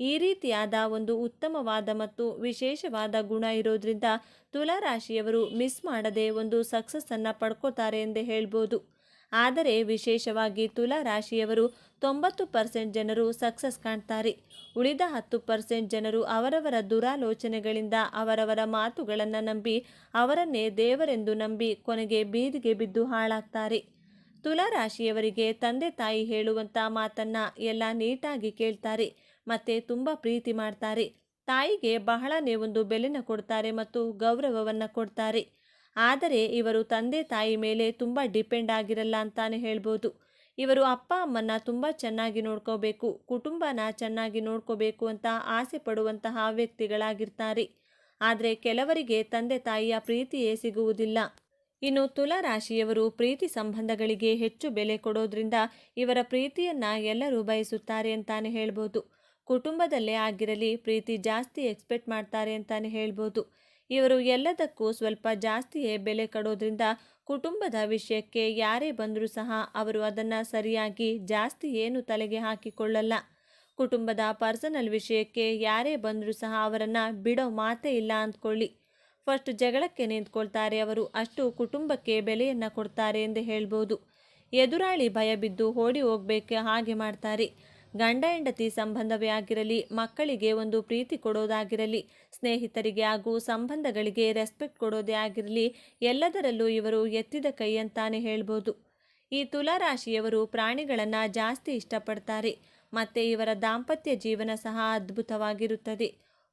ಈ ರೀತಿಯಾದ ಒಂದು ಉತ್ತಮವಾದ ಮತ್ತು ವಿಶೇಷವಾದ ಗುಣ ಇರೋದ್ರಿಂದ ತುಲಾರಾಶಿಯವರು ಮಿಸ್ ಮಾಡದೆ ಒಂದು ಸಕ್ಸಸ್ಸನ್ನು ಪಡ್ಕೋತಾರೆ ಎಂದೇ ಹೇಳ್ಬೋದು. ಆದರೆ ವಿಶೇಷವಾಗಿ ತುಲಾರಾಶಿಯವರು 90% ಜನರು ಸಕ್ಸಸ್ ಕಾಣ್ತಾರೆ. ಉಳಿದ 10% ಜನರು ಅವರವರ ದುರಾಲೋಚನೆಗಳಿಂದ ಅವರವರ ಮಾತುಗಳನ್ನು ನಂಬಿ ಅವರನ್ನೇ ದೇವರೆಂದು ನಂಬಿ ಕೊನೆಗೆ ಬೀದಿಗೆ ಬಿದ್ದು ಹಾಳಾಗ್ತಾರೆ. ತುಲಾರಾಶಿಯವರಿಗೆ ತಂದೆ ತಾಯಿ ಹೇಳುವಂಥ ಮಾತನ್ನು ಎಲ್ಲ ನೀಟಾಗಿ ಕೇಳ್ತಾರೆ ಮತ್ತು ತುಂಬ ಪ್ರೀತಿ ಮಾಡ್ತಾರೆ. ತಾಯಿಗೆ ಬಹಳನೇ ಒಂದು ಬೆಲೆನ ಕೊಡ್ತಾರೆ ಮತ್ತು ಗೌರವವನ್ನು ಕೊಡ್ತಾರೆ. ಆದರೆ ಇವರು ತಂದೆ ತಾಯಿ ಮೇಲೆ ತುಂಬ ಡಿಪೆಂಡ್ ಆಗಿರಲ್ಲ ಅಂತಾನೆ ಹೇಳ್ಬೋದು. ಇವರು ಅಪ್ಪ ಅಮ್ಮನ್ನ ತುಂಬ ಚೆನ್ನಾಗಿ ನೋಡ್ಕೋಬೇಕು, ಕುಟುಂಬನ ಚೆನ್ನಾಗಿ ನೋಡ್ಕೋಬೇಕು ಅಂತ ಆಸೆ ಪಡುವಂತಹ ವ್ಯಕ್ತಿಗಳಾಗಿರ್ತಾರೆ. ಆದರೆ ಕೆಲವರಿಗೆ ತಂದೆ ತಾಯಿಯ ಪ್ರೀತಿಯೇ ಸಿಗುವುದಿಲ್ಲ. ಇನ್ನು ತುಲಾ ರಾಶಿಯವರು ಪ್ರೀತಿ ಸಂಬಂಧಗಳಿಗೆ ಹೆಚ್ಚು ಬೆಲೆ ಕೊಡೋದ್ರಿಂದ ಇವರ ಪ್ರೀತಿಯನ್ನ ಎಲ್ಲರೂ ಬಯಸುತ್ತಾರೆ ಅಂತಾನೆ ಹೇಳ್ಬೋದು. ಕುಟುಂಬದಲ್ಲೇ ಆಗಿರಲಿ ಪ್ರೀತಿ ಜಾಸ್ತಿ ಎಕ್ಸ್ಪೆಕ್ಟ್ ಮಾಡ್ತಾರೆ ಅಂತಾನೆ ಹೇಳ್ಬೋದು. ಇವರು ಎಲ್ಲದಕ್ಕೂ ಸ್ವಲ್ಪ ಜಾಸ್ತಿಯೇ ಬೆಲೆ ಕೊಡೋದ್ರಿಂದ ಕುಟುಂಬದ ವಿಷಯಕ್ಕೆ ಯಾರೇ ಬಂದರೂ ಸಹ ಅವರು ಅದನ್ನು ಸರಿಯಾಗಿ ಜಾಸ್ತಿ ಏನು ತಲೆಗೆ ಹಾಕಿಕೊಳ್ಳಲ್ಲ. ಕುಟುಂಬದ ಪರ್ಸನಲ್ ವಿಷಯಕ್ಕೆ ಯಾರೇ ಬಂದರೂ ಸಹ ಅವರನ್ನು ಬಿಡೋ ಮಾತೇ ಇಲ್ಲ ಅಂದ್ಕೊಳ್ಳಿ. ಫಸ್ಟ್ ಜಗಳಕ್ಕೆ ನಿಂತ್ಕೊಳ್ತಾರೆ ಅವರು, ಅಷ್ಟು ಕುಟುಂಬಕ್ಕೆ ಬೆಲೆಯನ್ನು ಕೊಡ್ತಾರೆ ಎಂದು ಹೇಳ್ಬೋದು. ಎದುರಾಳಿ ಭಯ ಬಿದ್ದು ಓಡಿ ಹೋಗ್ಬೇಕು ಹಾಗೆ ಮಾಡ್ತಾರೆ. ಗಂಡ ಹೆಂಡತಿ ಸಂಬಂಧವೇ ಆಗಿರಲಿ, ಮಕ್ಕಳಿಗೆ ಒಂದು ಪ್ರೀತಿ ಕೊಡೋದಾಗಿರಲಿ, ಸ್ನೇಹಿತರಿಗೆ ಹಾಗೂ ಸಂಬಂಧಗಳಿಗೆ ರೆಸ್ಪೆಕ್ಟ್ ಕೊಡೋದೇ ಆಗಿರಲಿ, ಎಲ್ಲದರಲ್ಲೂ ಇವರು ಎತ್ತಿದ ಕೈ ಅಂತಾನೆ ಹೇಳ್ಬೋದು. ಈ ತುಲಾ ರಾಶಿಯವರು ಪ್ರಾಣಿಗಳನ್ನು ಜಾಸ್ತಿ ಇಷ್ಟಪಡ್ತಾರೆ ಮತ್ತು ಇವರ ದಾಂಪತ್ಯ ಜೀವನ ಸಹ ಅದ್ಭುತವಾಗಿರುತ್ತದೆ.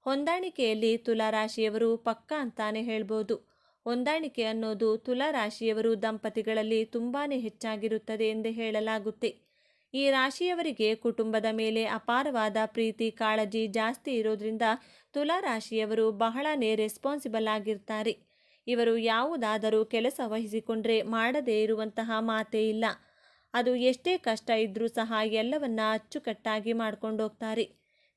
ಹೊಂದಾಣಿಕೆಯಲ್ಲಿ ತುಲಾ ರಾಶಿಯವರು ಪಕ್ಕಾ ಅಂತಾನೆ ಹೇಳ್ಬೋದು. ಹೊಂದಾಣಿಕೆ ಅನ್ನೋದು ತುಲಾ ರಾಶಿಯವರು ದಂಪತಿಗಳಲ್ಲಿ ತುಂಬಾ ಹೆಚ್ಚಾಗಿರುತ್ತದೆ ಎಂದು ಹೇಳಲಾಗುತ್ತೆ. ಈ ರಾಶಿಯವರಿಗೆ ಕುಟುಂಬದ ಮೇಲೆ ಅಪಾರವಾದ ಪ್ರೀತಿ ಕಾಳಜಿ ಜಾಸ್ತಿ ಇರೋದ್ರಿಂದ ತುಲಾ ರಾಶಿಯವರು ಬಹಳನೇ ರೆಸ್ಪಾನ್ಸಿಬಲ್ ಆಗಿರ್ತಾರೆ. ಇವರು ಯಾವುದಾದರೂ ಕೆಲಸ ವಹಿಸಿಕೊಂಡ್ರೆ ಮಾಡದೇ ಇರುವಂತಹ ಮಾತೇ ಇಲ್ಲ. ಅದು ಎಷ್ಟೇ ಕಷ್ಟ ಇದ್ರೂ ಸಹ ಎಲ್ಲವನ್ನ ಅಚ್ಚುಕಟ್ಟಾಗಿ ಮಾಡ್ಕೊಂಡೋಗ್ತಾರೆ.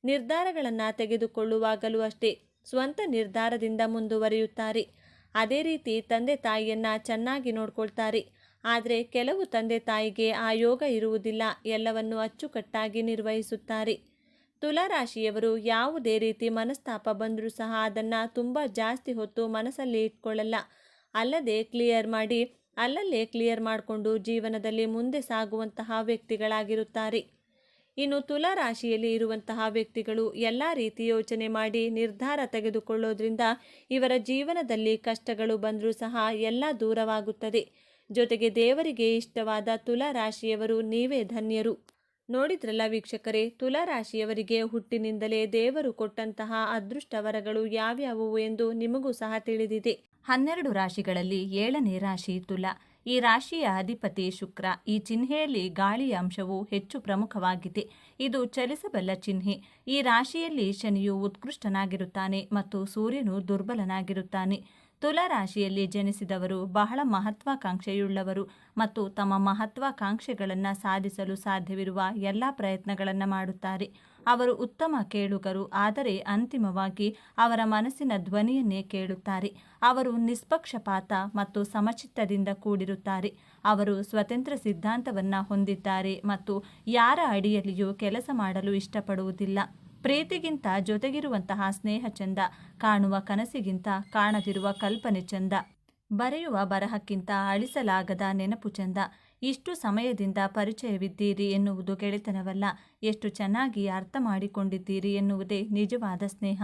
ನಿರ್ಧಾರಗಳನ್ನು ತೆಗೆದುಕೊಳ್ಳುವಾಗಲೂ ಅಷ್ಟೇ ಸ್ವಂತ ನಿರ್ಧಾರದಿಂದ ಮುಂದುವರಿಯುತ್ತಾರೆ. ಅದೇ ರೀತಿ ತಂದೆ ತಾಯಿಯನ್ನು ಚೆನ್ನಾಗಿ ನೋಡ್ಕೊಳ್ತಾರೆ. ಆದರೆ ಕೆಲವು ತಂದೆ ತಾಯಿಗೆ ಆ ಯೋಗ ಇರುವುದಿಲ್ಲ, ಎಲ್ಲವನ್ನು ಅಚ್ಚುಕಟ್ಟಾಗಿ ನಿರ್ವಹಿಸುತ್ತಾರೆ. ತುಲಾ ರಾಶಿಯವರು ಯಾವುದೇ ರೀತಿ ಮನಸ್ತಾಪ ಬಂದರೂ ಸಹ ಅದನ್ನು ತುಂಬ ಜಾಸ್ತಿ ಹೊತ್ತು ಮನಸ್ಸಲ್ಲಿ ಇಟ್ಕೊಳ್ಳಲ್ಲ. ಅಲ್ಲಲ್ಲೇ ಕ್ಲಿಯರ್ ಮಾಡಿಕೊಂಡು ಜೀವನದಲ್ಲಿ ಮುಂದೆ ಸಾಗುವಂತಹ ವ್ಯಕ್ತಿಗಳಾಗಿರುತ್ತಾರೆ. ಇನ್ನು ತುಲಾ ರಾಶಿಯಲ್ಲಿ ಇರುವಂತಹ ವ್ಯಕ್ತಿಗಳು ಎಲ್ಲ ರೀತಿ ಯೋಚನೆ ಮಾಡಿ ನಿರ್ಧಾರ ತೆಗೆದುಕೊಳ್ಳೋದ್ರಿಂದ ಇವರ ಜೀವನದಲ್ಲಿ ಕಷ್ಟಗಳು ಬಂದರೂ ಸಹ ಎಲ್ಲ ದೂರವಾಗುತ್ತದೆ. ಜೊತೆಗೆ ದೇವರಿಗೆ ಇಷ್ಟವಾದ ತುಲಾ ರಾಶಿಯವರು ನೀವೇ ಧನ್ಯರು. ನೋಡಿದ್ರಲ್ಲ ವೀಕ್ಷಕರೇ, ತುಲಾ ರಾಶಿಯವರಿಗೆ ಹುಟ್ಟಿನಿಂದಲೇ ದೇವರು ಕೊಟ್ಟಂತಹ ಅದೃಷ್ಟ ವರಗಳು ಯಾವ್ಯಾವುವು ಎಂದು ನಿಮಗೂ ಸಹ ತಿಳಿದಿದೆ. 12 ರಾಶಿಗಳಲ್ಲಿ 7ನೇ ರಾಶಿ ತುಲಾ. ಈ ರಾಶಿಯ ಅಧಿಪತಿ ಶುಕ್ರ. ಈ ಚಿಹ್ನೆಯಲ್ಲಿ ಗಾಳಿಯ ಅಂಶವು ಹೆಚ್ಚು ಪ್ರಮುಖವಾಗಿದೆ. ಇದು ಚಲಿಸಬಲ್ಲ ಚಿಹ್ನೆ. ಈ ರಾಶಿಯಲ್ಲಿ ಶನಿಯು ಉತ್ಕೃಷ್ಟನಾಗಿರುತ್ತಾನೆ ಮತ್ತು ಸೂರ್ಯನು ದುರ್ಬಲನಾಗಿರುತ್ತಾನೆ. ತುಲಾ ರಾಶಿಯಲ್ಲಿ ಜನಿಸಿದವರು ಬಹಳ ಮಹತ್ವಾಕಾಂಕ್ಷೆಯುಳ್ಳವರು ಮತ್ತು ತಮ್ಮ ಮಹತ್ವಾಕಾಂಕ್ಷೆಗಳನ್ನು ಸಾಧಿಸಲು ಸಾಧ್ಯವಿರುವ ಎಲ್ಲ ಪ್ರಯತ್ನಗಳನ್ನು ಮಾಡುತ್ತಾರೆ. ಅವರು ಉತ್ತಮ ಕೇಳುಗರು, ಆದರೆ ಅಂತಿಮವಾಗಿ ಅವರ ಮನಸ್ಸಿನ ಧ್ವನಿಯನ್ನೇ ಕೇಳುತ್ತಾರೆ. ಅವರು ನಿಷ್ಪಕ್ಷಪಾತ ಮತ್ತು ಸಮಚಿತ್ತದಿಂದ ಕೂಡಿರುತ್ತಾರೆ. ಅವರು ಸ್ವತಂತ್ರ ಸಿದ್ಧಾಂತವನ್ನು ಹೊಂದಿದ್ದಾರೆ ಮತ್ತು ಯಾರ ಅಡಿಯಲ್ಲಿಯೂ ಕೆಲಸ ಮಾಡಲು ಇಷ್ಟಪಡುವುದಿಲ್ಲ. ಪ್ರೀತಿಗಿಂತ ಜೊತೆಗಿರುವಂತಹ ಸ್ನೇಹ ಚಂದ, ಕಾಣುವ ಕನಸಿಗಿಂತ ಕಾಣದಿರುವ ಕಲ್ಪನೆ ಚಂದ, ಬರೆಯುವ ಬರಹಕ್ಕಿಂತ ಅಳಿಸಲಾಗದ ನೆನಪು ಚಂದ. ಇಷ್ಟು ಸಮಯದಿಂದ ಪರಿಚಯವಿದ್ದೀರಿ ಎನ್ನುವುದು ಗೆಳೆತನವಲ್ಲ, ಎಷ್ಟು ಚೆನ್ನಾಗಿ ಅರ್ಥ ಮಾಡಿಕೊಂಡಿದ್ದೀರಿ ಎನ್ನುವುದೇ ನಿಜವಾದ ಸ್ನೇಹ.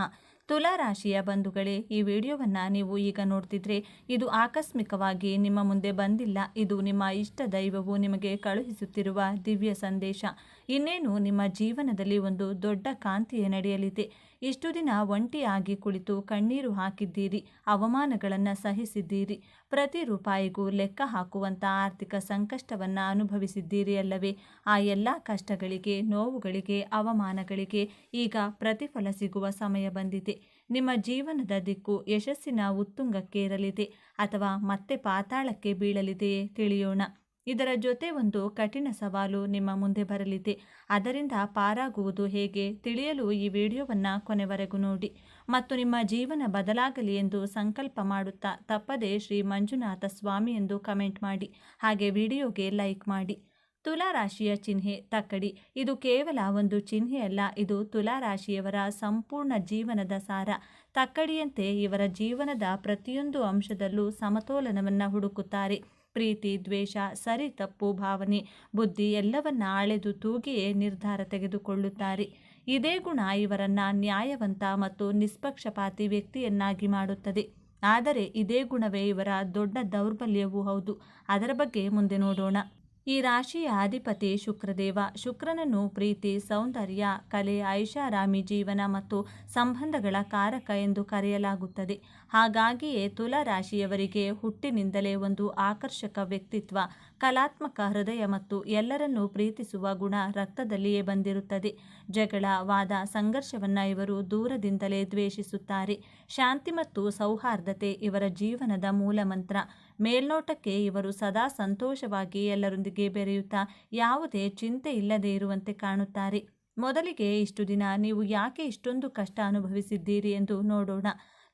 ತುಲಾ ರಾಶಿಯ ಬಂಧುಗಳೇ, ಈ ವಿಡಿಯೋವನ್ನು ನೀವು ಈಗ ನೋಡ್ತಿದ್ರೆ ಇದು ಆಕಸ್ಮಿಕವಾಗಿ ನಿಮ್ಮ ಮುಂದೆ ಬಂದಿಲ್ಲ. ಇದು ನಿಮ್ಮ ಇಷ್ಟ ದೈವವು ನಿಮಗೆ ಕಳುಹಿಸುತ್ತಿರುವ ದಿವ್ಯ ಸಂದೇಶ. ಇನ್ನೇನು ನಿಮ್ಮ ಜೀವನದಲ್ಲಿ ಒಂದು ದೊಡ್ಡ ಕಾಂತಿಯೇ ನಡೆಯಲಿದೆ. ಇಷ್ಟು ದಿನ ಒಂಟಿಯಾಗಿ ಕುಳಿತು ಕಣ್ಣೀರು ಹಾಕಿದ್ದೀರಿ, ಅವಮಾನಗಳನ್ನು ಸಹಿಸಿದ್ದೀರಿ, ಪ್ರತಿ ರೂಪಾಯಿಗೂ ಲೆಕ್ಕ ಹಾಕುವಂಥ ಆರ್ಥಿಕ ಸಂಕಷ್ಟವನ್ನು ಅನುಭವಿಸಿದ್ದೀರಿ ಅಲ್ಲವೇ? ಆ ಎಲ್ಲ ಕಷ್ಟಗಳಿಗೆ, ನೋವುಗಳಿಗೆ, ಅವಮಾನಗಳಿಗೆ ಈಗ ಪ್ರತಿಫಲ ಸಿಗುವ ಸಮಯ ಬಂದಿದೆ. ನಿಮ್ಮ ಜೀವನದ ದಿಕ್ಕು ಯಶಸ್ಸಿನ ಉತ್ತುಂಗಕ್ಕೇರಲಿದೆ ಅಥವಾ ಮತ್ತೆ ಪಾತಾಳಕ್ಕೆ ಬೀಳಲಿದೆಯೇ ತಿಳಿಯೋಣ. ಇದರ ಜೊತೆ ಒಂದು ಕಠಿಣ ಸವಾಲು ನಿಮ್ಮ ಮುಂದೆ ಬರಲಿದೆ. ಅದರಿಂದ ಪಾರಾಗುವುದು ಹೇಗೆ ತಿಳಿಯಲು ಈ ವಿಡಿಯೋವನ್ನು ಕೊನೆವರೆಗೂ ನೋಡಿ ಮತ್ತು ನಿಮ್ಮ ಜೀವನ ಬದಲಾಗಲಿ ಎಂದು ಸಂಕಲ್ಪ ಮಾಡುತ್ತಾ ತಪ್ಪದೇ ಶ್ರೀ ಮಂಜುನಾಥ ಸ್ವಾಮಿ ಎಂದು ಕಮೆಂಟ್ ಮಾಡಿ. ಹಾಗೆ ವಿಡಿಯೋಗೆ ಲೈಕ್ ಮಾಡಿ. ತುಲಾ ರಾಶಿಯ ಚಿಹ್ನೆ ತಕ್ಕಡಿ. ಇದು ಕೇವಲ ಒಂದು ಚಿಹ್ನೆಯಲ್ಲ, ಇದು ತುಲಾ ರಾಶಿಯವರ ಸಂಪೂರ್ಣ ಜೀವನದ ಸಾರ. ತಕ್ಕಡಿಯಂತೆ ಇವರ ಜೀವನದ ಪ್ರತಿಯೊಂದು ಅಂಶದಲ್ಲೂ ಸಮತೋಲನವನ್ನು ಹುಡುಕುತ್ತಾರೆ. ಪ್ರೀತಿ, ದ್ವೇಷ, ಸರಿ ತಪ್ಪು ಭಾವನೆ, ಬುದ್ಧಿ ಎಲ್ಲವನ್ನ ಅಳೆದು ತೂಗಿಯೇ ನಿರ್ಧಾರ ತೆಗೆದುಕೊಳ್ಳುತ್ತಾರೆ. ಇದೇ ಗುಣ ಇವರನ್ನ ನ್ಯಾಯವಂತ ಮತ್ತು ನಿಷ್ಪಕ್ಷಪಾತಿ ವ್ಯಕ್ತಿಯನ್ನಾಗಿ ಮಾಡುತ್ತದೆ. ಆದರೆ ಇದೇ ಗುಣವೇ ಇವರ ದೊಡ್ಡ ದೌರ್ಬಲ್ಯವೂ ಹೌದು. ಅದರ ಬಗ್ಗೆ ಮುಂದೆ ನೋಡೋಣ. ಈ ರಾಶಿಯ ಅಧಿಪತಿ ಶುಕ್ರದೇವ. ಶುಕ್ರನನ್ನು ಪ್ರೀತಿ, ಸೌಂದರ್ಯ, ಕಲೆ, ಐಷಾರಾಮಿ ಜೀವನ ಮತ್ತು ಸಂಬಂಧಗಳ ಕಾರಕ ಎಂದು ಕರೆಯಲಾಗುತ್ತದೆ. ಹಾಗಾಗಿಯೇ ತುಲಾ ರಾಶಿಯವರಿಗೆ ಹುಟ್ಟಿನಿಂದಲೇ ಒಂದು ಆಕರ್ಷಕ ವ್ಯಕ್ತಿತ್ವ, ಕಲಾತ್ಮಕ ಹೃದಯ ಮತ್ತು ಎಲ್ಲರನ್ನೂ ಪ್ರೀತಿಸುವ ಗುಣ ರಕ್ತದಲ್ಲಿಯೇ ಬಂದಿರುತ್ತದೆ. ಜಗಳ, ವಾದ, ಸಂಘರ್ಷವನ್ನು ಇವರು ದೂರದಿಂದಲೇ ದ್ವೇಷಿಸುತ್ತಾರೆ. ಶಾಂತಿ ಮತ್ತು ಸೌಹಾರ್ದತೆ ಇವರ ಜೀವನದ ಮೂಲಮಂತ್ರ. ಮೇಲ್ನೋಟಕ್ಕೆ ಇವರು ಸದಾ ಸಂತೋಷವಾಗಿ ಎಲ್ಲರೊಂದಿಗೆ ಬೆರೆಯುತ್ತಾ ಯಾವುದೇ ಚಿಂತೆ ಇಲ್ಲದೆ ಇರುವಂತೆ ಕಾಣುತ್ತಾರೆ. ಮೊದಲಿಗೆ ಇಷ್ಟು ದಿನ ನೀವು ಯಾಕೆ ಇಷ್ಟೊಂದು ಕಷ್ಟ ಅನುಭವಿಸಿದ್ದೀರಿ ಎಂದು ನೋಡೋಣ.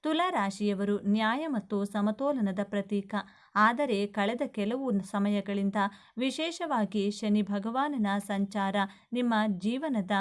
ತುಲಾ ರಾಶಿಯವರು ನ್ಯಾಯ ಮತ್ತು ಸಮತೋಲನದ ಪ್ರತೀಕ. ಆದರೆ ಕಳೆದ ಕೆಲವು ಸಮಯಗಳಿಂದ, ವಿಶೇಷವಾಗಿ ಶನಿ ಭಗವಾನನ ಸಂಚಾರ, ನಿಮ್ಮ ಜೀವನದ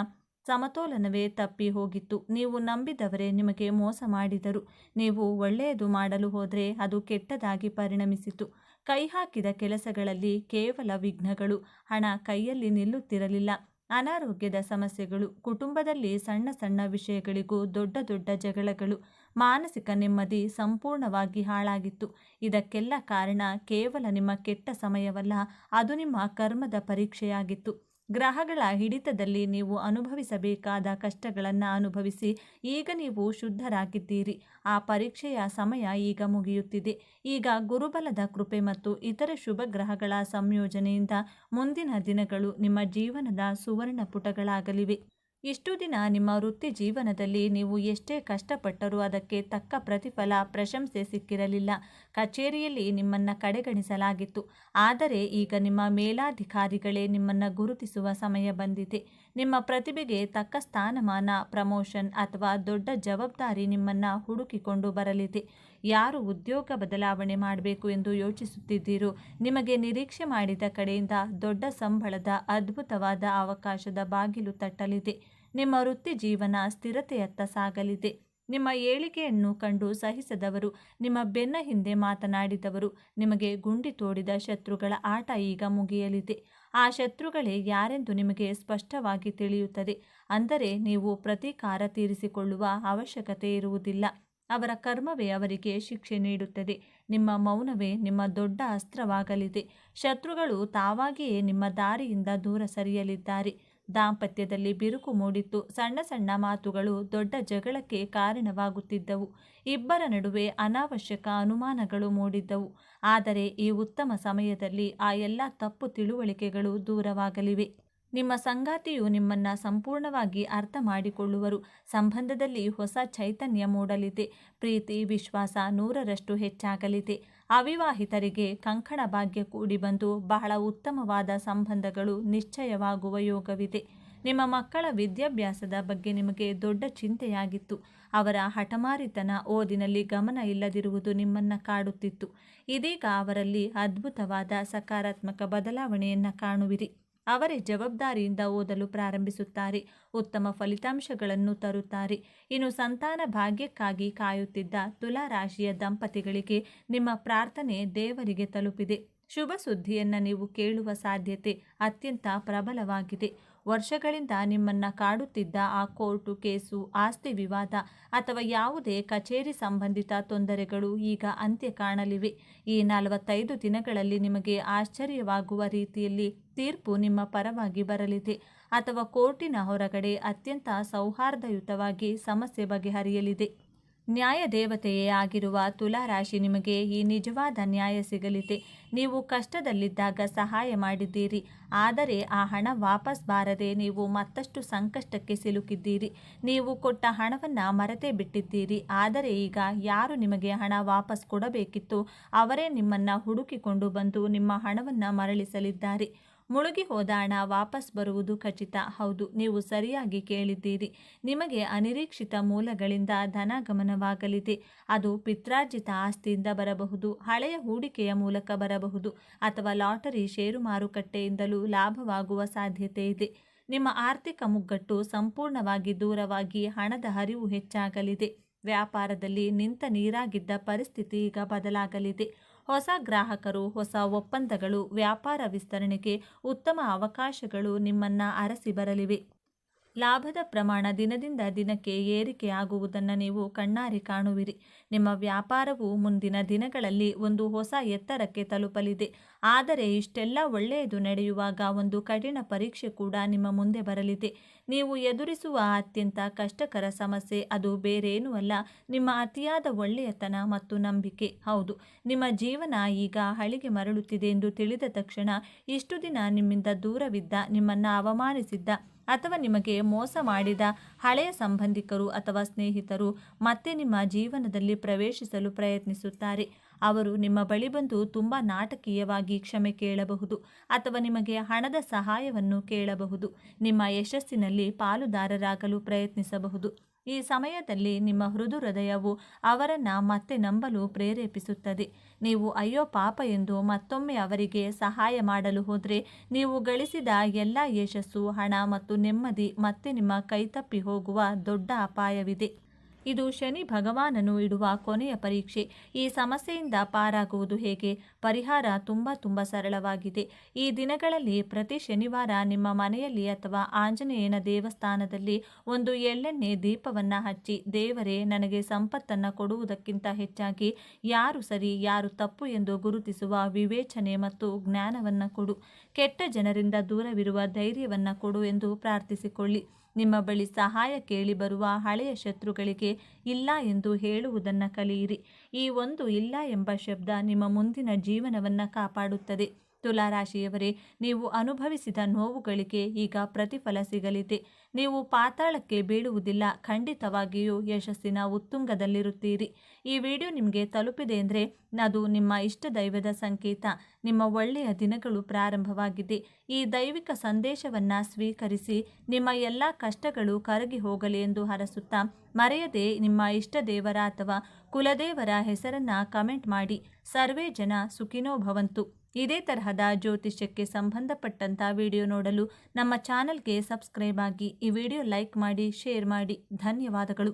ಸಮತೋಲನವೇ ತಪ್ಪಿ ಹೋಗಿತ್ತು. ನೀವು ನಂಬಿದವರೇ ನಿಮಗೆ ಮೋಸ ಮಾಡಿದರು. ನೀವು ಒಳ್ಳೆಯದು ಮಾಡಲು ಹೋದರೆ ಅದು ಕೆಟ್ಟದಾಗಿ ಪರಿಣಮಿಸಿತು. ಕೈ ಹಾಕಿದ ಕೆಲಸಗಳಲ್ಲಿ ಕೇವಲ ವಿಘ್ನಗಳು. ಹಣ ಕೈಯಲ್ಲಿ ನಿಲ್ಲುತ್ತಿರಲಿಲ್ಲ. ಅನಾರೋಗ್ಯದ ಸಮಸ್ಯೆಗಳು. ಕುಟುಂಬದಲ್ಲಿ ಸಣ್ಣ ಸಣ್ಣ ವಿಷಯಗಳಿಗೂ ದೊಡ್ಡ ದೊಡ್ಡ ಜಗಳಗಳು. ಮಾನಸಿಕ ನೆಮ್ಮದಿ ಸಂಪೂರ್ಣವಾಗಿ ಹಾಳಾಗಿತ್ತು. ಇದಕ್ಕೆಲ್ಲ ಕಾರಣ ಕೇವಲ ನಿಮ್ಮ ಕೆಟ್ಟ ಸಮಯವಲ್ಲ, ಅದು ನಿಮ್ಮ ಕರ್ಮದ ಪರೀಕ್ಷೆಯಾಗಿತ್ತು. ಗ್ರಹಗಳ ಹಿಡಿತದಲ್ಲಿ ನೀವು ಅನುಭವಿಸಬೇಕಾದ ಕಷ್ಟಗಳನ್ನು ಅನುಭವಿಸಿ ಈಗ ನೀವು ಶುದ್ಧರಾಗಿದ್ದೀರಿ. ಆ ಪರೀಕ್ಷೆಯ ಸಮಯ ಈಗ ಮುಗಿಯುತ್ತಿದೆ. ಈಗ ಗುರುಬಲದ ಕೃಪೆ ಮತ್ತು ಇತರ ಶುಭ ಗ್ರಹಗಳ ಸಂಯೋಜನೆಯಿಂದ ಮುಂದಿನ ದಿನಗಳು ನಿಮ್ಮ ಜೀವನದ ಸುವರ್ಣ ಪುಟಗಳಾಗಲಿವೆ. ಇಷ್ಟು ದಿನ ನಿಮ್ಮ ವೃತ್ತಿ ಜೀವನದಲ್ಲಿ ನೀವು ಎಷ್ಟೇ ಕಷ್ಟಪಟ್ಟರೂ ಅದಕ್ಕೆ ತಕ್ಕ ಪ್ರತಿಫಲ, ಪ್ರಶಂಸೆ ಸಿಕ್ಕಿರಲಿಲ್ಲ. ಕಚೇರಿಯಲ್ಲಿ ನಿಮ್ಮನ್ನು ಕಡೆಗಣಿಸಲಾಗಿತ್ತು. ಆದರೆ ಈಗ ನಿಮ್ಮ ಮೇಲಾಧಿಕಾರಿಗಳೇ ನಿಮ್ಮನ್ನು ಗುರುತಿಸುವ ಸಮಯ ಬಂದಿದೆ. ನಿಮ್ಮ ಪ್ರತಿಭೆಗೆ ತಕ್ಕ ಸ್ಥಾನಮಾನ, ಪ್ರಮೋಷನ್ ಅಥವಾ ದೊಡ್ಡ ಜವಾಬ್ದಾರಿ ನಿಮ್ಮನ್ನು ಹುಡುಕಿಕೊಂಡು ಬರಲಿದೆ. ಯಾರು ಉದ್ಯೋಗ ಬದಲಾವಣೆ ಮಾಡಬೇಕು ಎಂದು ಯೋಚಿಸುತ್ತಿದ್ದೀರೋ, ನಿಮಗೆ ನಿರೀಕ್ಷೆ ಮಾಡಿದ ಕಡೆಯಿಂದ ದೊಡ್ಡ ಸಂಬಳದ ಅದ್ಭುತವಾದ ಅವಕಾಶದ ಬಾಗಿಲು ತಟ್ಟಲಿದೆ. ನಿಮ್ಮ ವೃತ್ತಿ ಜೀವನ ಸ್ಥಿರತೆಯತ್ತ ಸಾಗಲಿದೆ. ನಿಮ್ಮ ಏಳಿಗೆಯನ್ನು ಕಂಡು ಸಹಿಸದವರು, ನಿಮ್ಮ ಬೆನ್ನ ಹಿಂದೆ ಮಾತನಾಡಿದವರು, ನಿಮಗೆ ಗುಂಡಿ ತೋಡಿದ ಶತ್ರುಗಳ ಆಟ ಈಗ ಮುಗಿಯಲಿದೆ. ಆ ಶತ್ರುಗಳೇ ಯಾರೆಂದು ನಿಮಗೆ ಸ್ಪಷ್ಟವಾಗಿ ತಿಳಿಯುತ್ತದೆ. ಅಂದರೆ ನೀವು ಪ್ರತೀಕಾರ ತೀರಿಸಿಕೊಳ್ಳುವ ಅವಶ್ಯಕತೆ ಇರುವುದಿಲ್ಲ. ಅವರ ಕರ್ಮವೇ ಅವರಿಗೆ ಶಿಕ್ಷೆ ನೀಡುತ್ತದೆ. ನಿಮ್ಮ ಮೌನವೇ ನಿಮ್ಮ ದೊಡ್ಡ ಅಸ್ತ್ರವಾಗಲಿದೆ. ಶತ್ರುಗಳು ತಾವಾಗಿಯೇ ನಿಮ್ಮ ದಾರಿಯಿಂದ ದೂರ ಸರಿಯಲಿದ್ದಾರೆ. ದಾಂಪತ್ಯದಲ್ಲಿ ಬಿರುಕು ಮೂಡಿತ್ತು. ಸಣ್ಣ ಸಣ್ಣ ಮಾತುಗಳು ದೊಡ್ಡ ಜಗಳಕ್ಕೆ ಕಾರಣವಾಗುತ್ತಿದ್ದವು. ಇಬ್ಬರ ನಡುವೆ ಅನಾವಶ್ಯಕ ಅನುಮಾನಗಳು ಮೂಡಿದ್ದವು. ಆದರೆ ಈ ಉತ್ತಮ ಸಮಯದಲ್ಲಿ ಆ ಎಲ್ಲ ತಪ್ಪು ತಿಳುವಳಿಕೆಗಳು ದೂರವಾಗಲಿವೆ. ನಿಮ್ಮ ಸಂಗಾತಿಯು ನಿಮ್ಮನ್ನು ಸಂಪೂರ್ಣವಾಗಿ ಅರ್ಥ ಮಾಡಿಕೊಳ್ಳುವರು. ಸಂಬಂಧದಲ್ಲಿ ಹೊಸ ಚೈತನ್ಯ ಮೂಡಲಿದೆ. ಪ್ರೀತಿ, ವಿಶ್ವಾಸ 100ರಷ್ಟು ಹೆಚ್ಚಾಗಲಿದೆ. ಅವಿವಾಹಿತರಿಗೆ ಕಂಕಣ ಭಾಗ್ಯ ಕೂಡಿ ಬಂದು ಬಹಳ ಉತ್ತಮವಾದ ಸಂಬಂಧಗಳು ನಿಶ್ಚಯವಾಗುವ ಯೋಗವಿದೆ. ನಿಮ್ಮ ಮಕ್ಕಳ ವಿದ್ಯಾಭ್ಯಾಸದ ಬಗ್ಗೆ ನಿಮಗೆ ದೊಡ್ಡ ಚಿಂತೆಯಾಗಿತ್ತು. ಅವರ ಹಠಮಾರಿತನ, ಓದಿನಲ್ಲಿ ಗಮನ ಇಲ್ಲದಿರುವುದು ನಿಮ್ಮನ್ನು ಕಾಡುತ್ತಿತ್ತು. ಇದೀಗ ಅವರಲ್ಲಿ ಅದ್ಭುತವಾದ ಸಕಾರಾತ್ಮಕ ಬದಲಾವಣೆಯನ್ನು ಕಾಣುವಿರಿ. ಅವರೇ ಜವಾಬ್ದಾರಿಯಿಂದ ಓದಲು ಪ್ರಾರಂಭಿಸುತ್ತಾರೆ. ಉತ್ತಮ ಫಲಿತಾಂಶಗಳನ್ನು ತರುತ್ತಾರೆ. ಇನ್ನು ಸಂತಾನ ಭಾಗ್ಯಕ್ಕಾಗಿ ಕಾಯುತ್ತಿದ್ದ ತುಲಾ ರಾಶಿಯ ದಂಪತಿಗಳಿಗೆ ನಿಮ್ಮ ಪ್ರಾರ್ಥನೆ ದೇವರಿಗೆ ತಲುಪಿದೆ. ಶುಭ ಸುದ್ದಿಯನ್ನು ನೀವು ಕೇಳುವ ಸಾಧ್ಯತೆ ಅತ್ಯಂತ ಪ್ರಬಲವಾಗಿದೆ. ವರ್ಷಗಳಿಂದ ನಿಮ್ಮನ್ನು ಕಾಡುತ್ತಿದ್ದ ಆ ಕೋರ್ಟು ಕೇಸು, ಆಸ್ತಿ ವಿವಾದ ಅಥವಾ ಯಾವುದೇ ಕಚೇರಿ ಸಂಬಂಧಿತ ತೊಂದರೆಗಳು ಈಗ ಅಂತ್ಯ ಕಾಣಲಿವೆ. ಈ 45 ದಿನಗಳಲ್ಲಿ ನಿಮಗೆ ಆಶ್ಚರ್ಯವಾಗುವ ರೀತಿಯಲ್ಲಿ ತೀರ್ಪು ನಿಮ್ಮ ಪರವಾಗಿ ಬರಲಿದೆ. ಅಥವಾ ಕೋರ್ಟಿನ ಹೊರಗಡೆ ಅತ್ಯಂತ ಸೌಹಾರ್ದಯುತವಾಗಿ ಸಮಸ್ಯೆ ಬಗೆಹರಿಯಲಿದೆ. ನ್ಯಾಯ ದೇವತೆಯೇ ಆಗಿರುವ ತುಲಾ ರಾಶಿ, ನಿಮಗೆ ಈ ನಿಜವಾದ ನ್ಯಾಯ ಸಿಗಲಿದೆ. ನೀವು ಕಷ್ಟದಲ್ಲಿದ್ದಾಗ ಸಹಾಯ ಮಾಡಿದ್ದೀರಿ. ಆದರೆ ಆ ಹಣ ವಾಪಸ್ ಬಾರದೆ ನೀವು ಮತ್ತಷ್ಟು ಸಂಕಷ್ಟಕ್ಕೆ ಸಿಲುಕಿದ್ದೀರಿ. ನೀವು ಕೊಟ್ಟ ಹಣವನ್ನು ಮರೆತೇ ಬಿಟ್ಟಿದ್ದೀರಿ. ಆದರೆ ಈಗ ಯಾರು ನಿಮಗೆ ಹಣ ವಾಪಸ್ ಕೊಡಬೇಕಿತ್ತು ಅವರೇ ನಿಮ್ಮನ್ನು ಹುಡುಕಿಕೊಂಡು ಬಂದು ನಿಮ್ಮ ಹಣವನ್ನು ಮರಳಿಸಲಿದ್ದಾರೆ. ಮುಳುಗಿ ಹೋದ ಹಣ ವಾಪಸ್ ಬರುವುದು ಖಚಿತ. ಹೌದು, ನೀವು ಸರಿಯಾಗಿ ಕೇಳಿದ್ದೀರಿ. ನಿಮಗೆ ಅನಿರೀಕ್ಷಿತ ಮೂಲಗಳಿಂದ ಧನಗಮನವಾಗಲಿದೆ. ಅದು ಪಿತ್ರಾರ್ಜಿತ ಆಸ್ತಿಯಿಂದ ಬರಬಹುದು, ಹಳೆಯ ಹೂಡಿಕೆಯ ಮೂಲಕ ಬರಬಹುದು, ಅಥವಾ ಲಾಟರಿ, ಷೇರು ಮಾರುಕಟ್ಟೆಯಿಂದಲೂ ಲಾಭವಾಗುವ ಸಾಧ್ಯತೆ ಇದೆ. ನಿಮ್ಮ ಆರ್ಥಿಕ ಮುಗ್ಗಟ್ಟು ಸಂಪೂರ್ಣವಾಗಿ ದೂರವಾಗಿ ಹಣದ ಹರಿವು ಹೆಚ್ಚಾಗಲಿದೆ. ವ್ಯಾಪಾರದಲ್ಲಿ ನಿಂತ ನೀರಾಗಿದ್ದ ಪರಿಸ್ಥಿತಿ ಈಗ ಬದಲಾಗಲಿದೆ. ಹೊಸ ಗ್ರಾಹಕರು, ಹೊಸ ಒಪ್ಪಂದಗಳು, ವ್ಯಾಪಾರ ವಿಸ್ತರಣೆಗೆ ಉತ್ತಮ ಅವಕಾಶಗಳು ನಿಮ್ಮನ್ನು ಅರಸಿ ಬರಲಿವೆ. ಲಾಭದ ಪ್ರಮಾಣ ದಿನದಿಂದ ದಿನಕ್ಕೆ ಏರಿಕೆಯಾಗುವುದನ್ನು ನೀವು ಕಣ್ಣಾರೆ ಕಾಣುವಿರಿ. ನಿಮ್ಮ ವ್ಯಾಪಾರವು ಮುಂದಿನ ದಿನಗಳಲ್ಲಿ ಒಂದು ಹೊಸ ಎತ್ತರಕ್ಕೆ ತಲುಪಲಿದೆ. ಆದರೆ ಇಷ್ಟೆಲ್ಲ ಒಳ್ಳೆಯದು ನಡೆಯುವಾಗ ಒಂದು ಕಠಿಣ ಪರೀಕ್ಷೆ ಕೂಡ ನಿಮ್ಮ ಮುಂದೆ ಬರಲಿದೆ. ನೀವು ಎದುರಿಸುವ ಅತ್ಯಂತ ಕಷ್ಟಕರ ಸಮಸ್ಯೆ ಅದು ಬೇರೇನೂ ಅಲ್ಲ, ನಿಮ್ಮ ಅತಿಯಾದ ಒಳ್ಳೆಯತನ ಮತ್ತು ನಂಬಿಕೆ. ಹೌದು, ನಿಮ್ಮ ಜೀವನ ಈಗ ಹಳಿಗೆ ಮರಳುತ್ತಿದೆ ಎಂದು ತಿಳಿದ ತಕ್ಷಣ ಇಷ್ಟು ದಿನ ನಿಮ್ಮಿಂದ ದೂರವಿದ್ದ, ನಿಮ್ಮನ್ನು ಅವಮಾನಿಸಿದ್ದ ಅಥವಾ ನಿಮಗೆ ಮೋಸ ಮಾಡಿದ ಹಳೆಯ ಸಂಬಂಧಿಕರು ಅಥವಾ ಸ್ನೇಹಿತರು ಮತ್ತೆ ನಿಮ್ಮ ಜೀವನದಲ್ಲಿ ಪ್ರವೇಶಿಸಲು ಪ್ರಯತ್ನಿಸುತ್ತಾರೆ. ಅವರು ನಿಮ್ಮ ಬಳಿ ಬಂದು ತುಂಬ ನಾಟಕೀಯವಾಗಿ ಕ್ಷಮೆ ಕೇಳಬಹುದು ಅಥವಾ ನಿಮಗೆ ಹಣದ ಸಹಾಯವನ್ನು ಕೇಳಬಹುದು. ನಿಮ್ಮ ಯಶಸ್ಸಿನಲ್ಲಿ ಪಾಲುದಾರರಾಗಲು ಪ್ರಯತ್ನಿಸಬಹುದು. ಈ ಸಮಯದಲ್ಲಿ ನಿಮ್ಮ ಮೃದು ಹೃದಯವು ಅವರನ್ನು ಮತ್ತೆ ನಂಬಲು ಪ್ರೇರೇಪಿಸುತ್ತದೆ. ನೀವು ಅಯ್ಯೋ ಪಾಪ ಎಂದು ಮತ್ತೊಮ್ಮೆ ಅವರಿಗೆ ಸಹಾಯ ಮಾಡಲು ಹೋದರೆ ನೀವು ಗಳಿಸಿದ ಎಲ್ಲ ಯಶಸ್ಸು, ಹಣ ಮತ್ತು ನೆಮ್ಮದಿ ಮತ್ತೆ ನಿಮ್ಮ ಕೈತಪ್ಪಿ ಹೋಗುವ ದೊಡ್ಡ ಅಪಾಯವಿದೆ. ಇದು ಶನಿ ಭಗವಾನನು ಇಡುವ ಕೊನೆಯ ಪರೀಕ್ಷೆ. ಈ ಸಮಸ್ಯೆಯಿಂದ ಪಾರಾಗುವುದು ಹೇಗೆ? ಪರಿಹಾರ ತುಂಬ ಸರಳವಾಗಿದೆ. ಈ ದಿನಗಳಲ್ಲಿ ಪ್ರತಿ ಶನಿವಾರ ನಿಮ್ಮ ಮನೆಯಲ್ಲಿ ಅಥವಾ ಆಂಜನೇಯನ ದೇವಸ್ಥಾನದಲ್ಲಿ ಒಂದು ಎಳ್ಳೆಣ್ಣೆ ದೀಪವನ್ನು ಹಚ್ಚಿ, ದೇವರೇ, ನನಗೆ ಸಂಪತ್ತನ್ನು ಕೊಡುವುದಕ್ಕಿಂತ ಹೆಚ್ಚಾಗಿ ಯಾರು ಸರಿ ಯಾರು ತಪ್ಪು ಎಂದು ಗುರುತಿಸುವ ವಿವೇಚನೆ ಮತ್ತು ಜ್ಞಾನವನ್ನು ಕೊಡು. ಕೆಟ್ಟ ಜನರಿಂದ ದೂರವಿರುವ ಧೈರ್ಯವನ್ನು ಕೊಡು ಎಂದು ಪ್ರಾರ್ಥಿಸಿಕೊಳ್ಳಿ. ನಿಮ್ಮ ಬಳಿ ಸಹಾಯ ಕೇಳಿ ಬರುವ ಹಳೆಯ ಶತ್ರುಗಳಿಗೆ ಇಲ್ಲ ಎಂದು ಹೇಳುವುದನ್ನು ಕಲಿಯಿರಿ. ಈ ಒಂದು ಇಲ್ಲ ಎಂಬ ಶಬ್ದ ನಿಮ್ಮ ಮುಂದಿನ ಜೀವನವನ್ನು ಕಾಪಾಡುತ್ತದೆ. ತುಲಾರಾಶಿಯವರೇ, ನೀವು ಅನುಭವಿಸಿದ ನೋವುಗಳಿಗೆ ಈಗ ಪ್ರತಿಫಲ ಸಿಗಲಿದೆ. ನೀವು ಪಾತಾಳಕ್ಕೆ ಬೀಳುವುದಿಲ್ಲ, ಖಂಡಿತವಾಗಿಯೂ ಯಶಸ್ಸಿನ ಉತ್ತುಂಗದಲ್ಲಿರುತ್ತೀರಿ. ಈ ವಿಡಿಯೋ ನಿಮಗೆ ತಲುಪಿದೆ ಅಂದರೆ ಅದು ನಿಮ್ಮ ಇಷ್ಟ ದೈವದ ಸಂಕೇತ. ನಿಮ್ಮ ಒಳ್ಳೆಯ ದಿನಗಳು ಪ್ರಾರಂಭವಾಗಿದೆ. ಈ ದೈವಿಕ ಸಂದೇಶವನ್ನು ಸ್ವೀಕರಿಸಿ ನಿಮ್ಮ ಎಲ್ಲ ಕಷ್ಟಗಳು ಕರಗಿ ಹೋಗಲಿ ಎಂದು ಹರಸುತ್ತಾ, ಮರೆಯದೆ ನಿಮ್ಮ ಇಷ್ಟ ದೇವರ ಅಥವಾ ಕುಲದೇವರ ಹೆಸರನ್ನು ಕಮೆಂಟ್ ಮಾಡಿ. ಸರ್ವೇ ಜನ ಸುಖಿನೋ ಭವಂತು. ಇದೇ ತರಹದ ಜ್ಯೋತಿಷ್ಯಕ್ಕೆ ಸಂಬಂಧಪಟ್ಟಂಥ ವಿಡಿಯೋ ನೋಡಲು ನಮ್ಮ ಚಾನಲ್ಗೆ ಸಬ್ಸ್ಕ್ರೈಬ್ ಆಗಿ. ಈ ವಿಡಿಯೋ ಲೈಕ್ ಮಾಡಿ, ಶೇರ್ ಮಾಡಿ. ಧನ್ಯವಾದಗಳು.